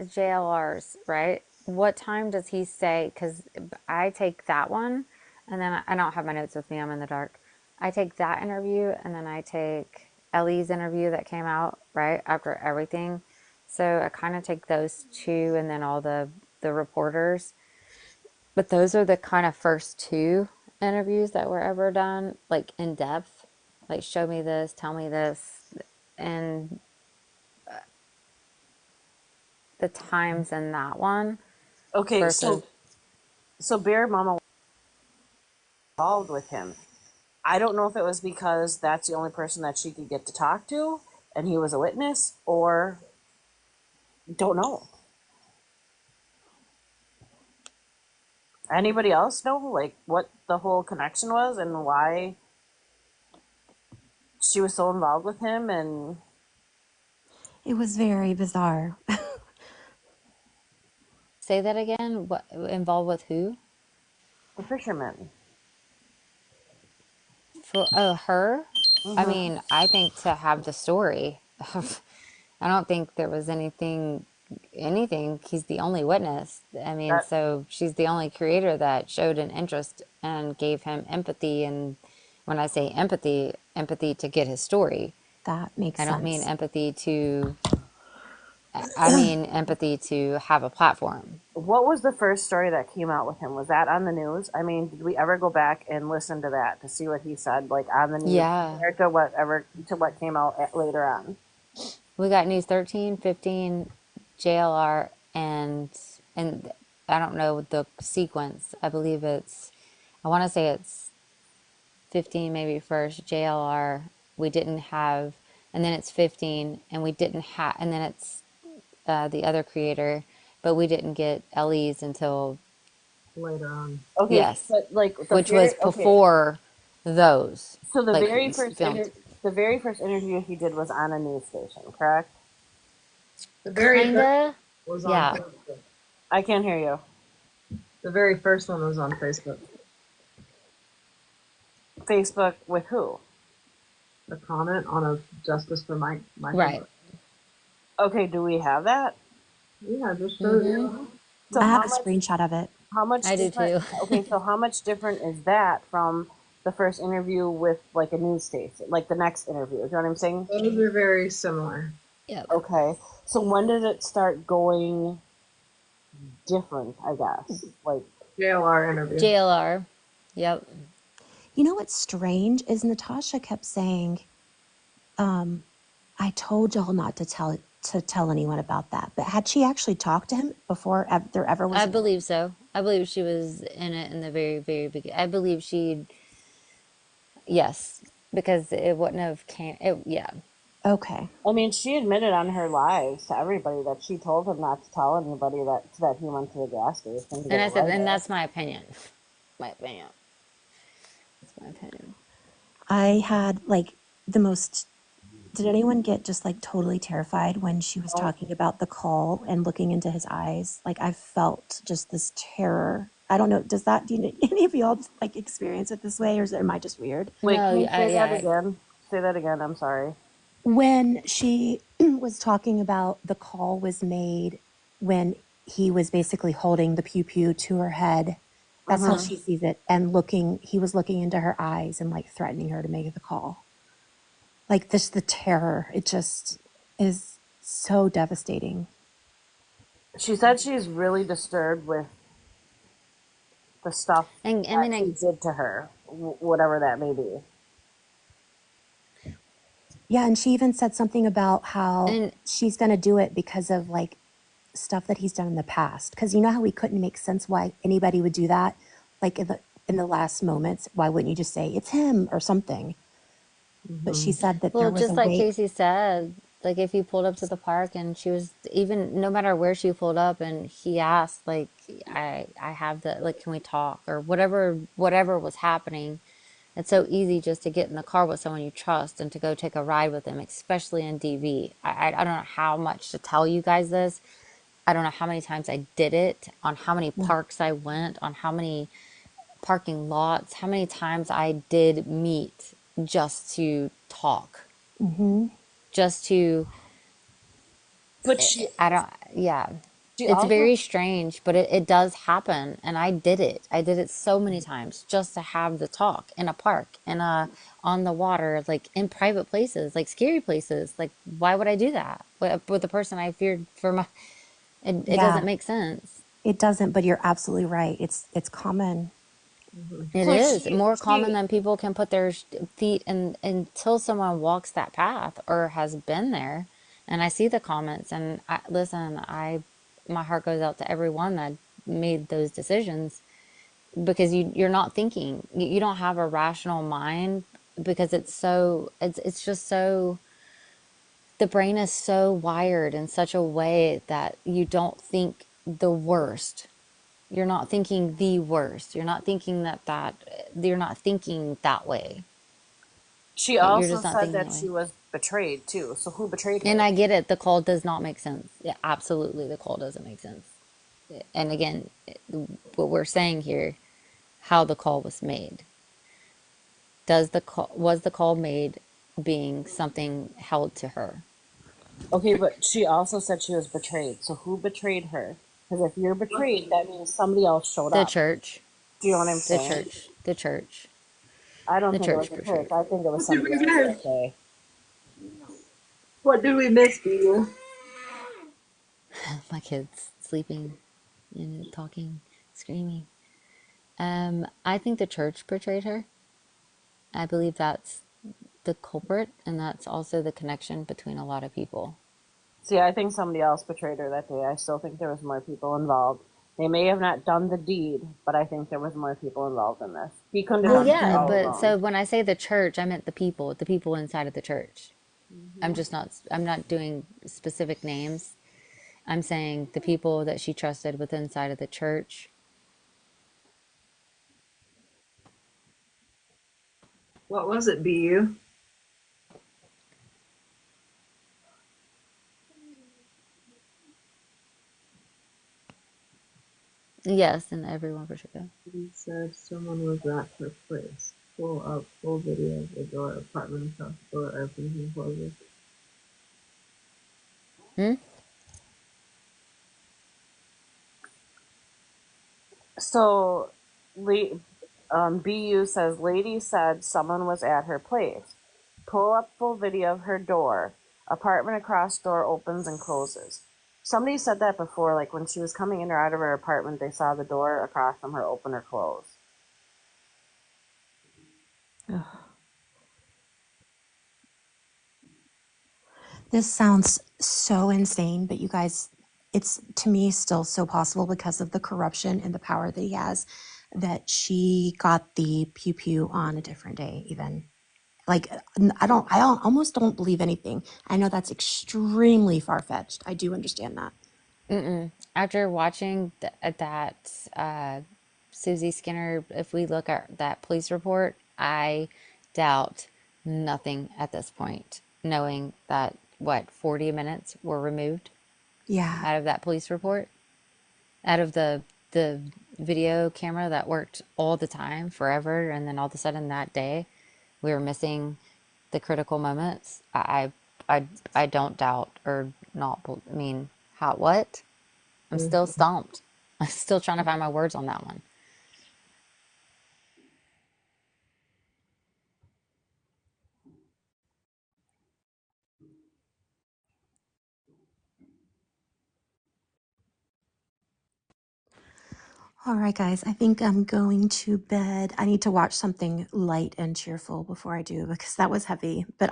JLR's, right? What time does he say? Because I take that one, and then I don't have my notes with me. I'm in the dark. I take that interview, and then I take Ellie's interview that came out right after everything. So I kind of take those two, and then all the reporters. But those are the kind of first two interviews that were ever done, like in depth, like show me this, tell me this, and the times in that one Okay, versus so Bear Mama was involved with him. I don't know if it was because that's the only person that she could get to talk to, and he was a witness, or don't know. Anybody else know like what the whole connection was and why she was so involved with him? And It was very bizarre. say that again. What involved with who? the fisherman. For her? I Mm-hmm. mean, I think to have the story. I don't think there was anything. He's the only witness. I mean, That so she's the only creator that showed an interest and gave him empathy. And when I say empathy, empathy to get his story. That makes I don't mean sense. empathy to. I mean empathy to have a platform. what was the first story that came out with him? Was that on the news? I mean, did we ever go back and listen to that to see what he said, like on the news, Yeah. compared to what came out later on? We got News 13, 15, JLR, and I don't know the sequence. I believe I want to say it's 15 maybe first, JLR. We didn't have, and then it's 15, and we didn't have, and then it's the other creator, but we didn't get Ellie's until, Later on. Okay, yes, but like which was before those, So like filmed. the very first interview he did was on a news station, correct? The very first Kinda, was on yeah. Facebook. I can't hear you. The very first one was on Facebook. Facebook with who? A comment on a Justice for Mike. Right. Okay, do we have that? Yeah, just showed you. So I have how a much? screenshot of it. How much? I do different, too. okay, so how much different is that from the first interview with like a news station, like the next interview? Do you know what I'm saying? Those are very similar. Yep. Okay, so when did it start going different? I guess like JLR interview. JLR. Yep. You know what's strange is Natasha kept saying, I told y'all not to tell anyone about that. But had she actually talked to him before there ever was? I believe so. I believe she was in it in the very, very beginning. I believe yes, because it wouldn't have yeah. Okay. I mean, she admitted on her lives to everybody that she told him not to tell anybody that he went to the gas station. To And I get said, a and ride. that's my opinion. My opinion. That's my opinion. I had like the most. Did anyone get just like totally terrified when she was talking about the call and looking into his eyes? Like I felt just this terror. I don't know. Do any of y'all like experience it this way, or am I just weird? Wait, No, can you say that yeah. again? Say that again. I'm sorry. When she was talking about the call was made when he was basically holding the pew pew to her head. That's how she sees it. And he was looking into her eyes and like threatening her to make the call. Like this, the terror, it just is so devastating. She said she's really disturbed with the stuff And I that mean, he did to her, whatever that may be. Yeah, and she even said something about how and she's going to do it because of like stuff that he's done in the past. Because you know how we couldn't make sense why anybody would do that, like in the last moments. Why wouldn't you just say it's him or something? but she Hmm. said that there Well, was a just like wait. Casey said, like if you pulled up to the park and she was even no matter where she pulled up and he asked like I have the like can we talk or whatever was happening. It's so easy just to get in the car with someone you trust and to go take a ride with them, especially in DV. I don't know how much to tell you guys this. I don't know how many times I did it, on how many Yeah. parks I went, on how many parking lots, how many times I did meet just to talk, Hmm. just to, But she I don't, yeah. she It's also very strange, but it does happen. And I did it. I did it so many times just to have the talk in a park, in a, on the water, like in private places, like scary places. Like, why would I do that with the person I feared for my, it Yeah, doesn't make sense. it doesn't, but you're absolutely right. It's common. Hmm. It so is more common she than people can put their feet in until someone walks that path or has been there. And I see the comments, and listen, my heart goes out to everyone that made those decisions because you're not thinking, you don't have a rational mind because it's just so the brain is so wired in such a way that you don't think the worst. You're not thinking the worst. You're not thinking you're not thinking that way. she You're also just not said thinking that that way. she was betrayed too. So who betrayed And her? I get it. The call does not make sense. Yeah, absolutely. The call doesn't make sense. And again, what we're saying here, how the call was made. Was the call made being something held to her? Okay, but she also said she was betrayed. So who betrayed her? Because if you're betrayed, that means somebody else showed The up. church. Do you know what I'm The saying? church. The church. I don't The think it was church the portrayed church. I think it was What did somebody we else miss? that day. What did we miss, Bea? my kids sleeping and talking, screaming. I think the church betrayed her. I believe that's the culprit, and that's also the connection between a lot of people. See, I think somebody else betrayed her that day. I still think there was more people involved. They may have not done the deed, but I think there was more people involved in this. He couldn't have Well, done I it yeah, all agree. but alone. so when I say the church, I meant the people inside of the church. Hmm. I'm not doing specific names. I'm saying the people that she trusted within inside of the church. What was it, BU? Yes, and everyone betrayed her. He said someone was at her place. Pull up full video of the door, apartment across the door opens and closes. Hmm? So, BU says, lady said someone was at her place. Pull up full video of her door. Apartment across door opens and closes. Somebody said that before, like when she was coming in or out of her apartment, they saw the door across from her open or close. Ugh. This sounds so insane, but you guys, it's to me still so possible because of the corruption and the power that he has that she got the pew pew on a different day, even. Like, I almost don't believe anything. I know that's extremely far fetched. I do understand that. Mm-mm. After watching that Susie Skinner, if we look at that police report, I doubt nothing at this point, knowing that what 40 minutes were removed Yeah. out of that police report, out of the video camera that worked all the time forever, and then all of a sudden that day we were missing the critical moments. I don't doubt or not. I mean, how what? I'm still Mhm. stumped. I'm still trying to find my words on that one. All right, guys, I think I'm going to bed. I need to watch something light and cheerful before I do because that was heavy. But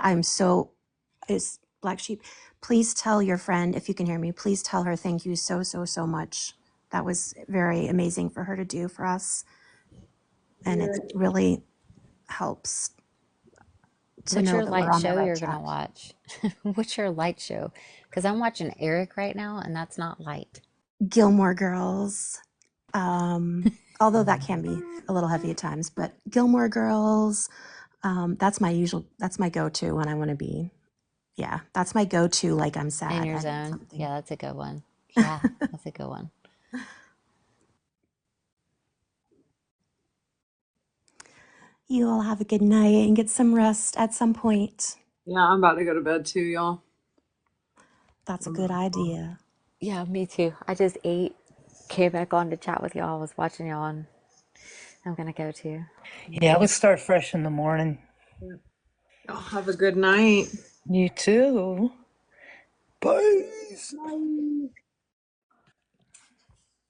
it's Black Sheep. Please tell your friend, if you can hear me, please tell her thank you so, so, so much. That was very amazing for her to do for us. And Yeah. it really helps. to What's know your that we're light on the show right you're gonna track. watch? What's your light show? Because I'm watching Eric right now, and that's not light. Gilmore Girls. Although that can be a little heavy at times, but Gilmore Girls, that's my go-to when I want to be, yeah, that's my go-to, like I'm In sad, your I need zone. something. Yeah, that's a good one. Yeah, that's a good one. You all have a good night and get some rest at some point. Yeah, I'm about to go to bed too, y'all. That's a good idea. Yeah, me too. I just ate, came back on to chat with y'all. I was watching y'all, and I'm gonna go too. Yeah, let's start fresh in the morning. Y'all have a good night. You too. Bye. Bye.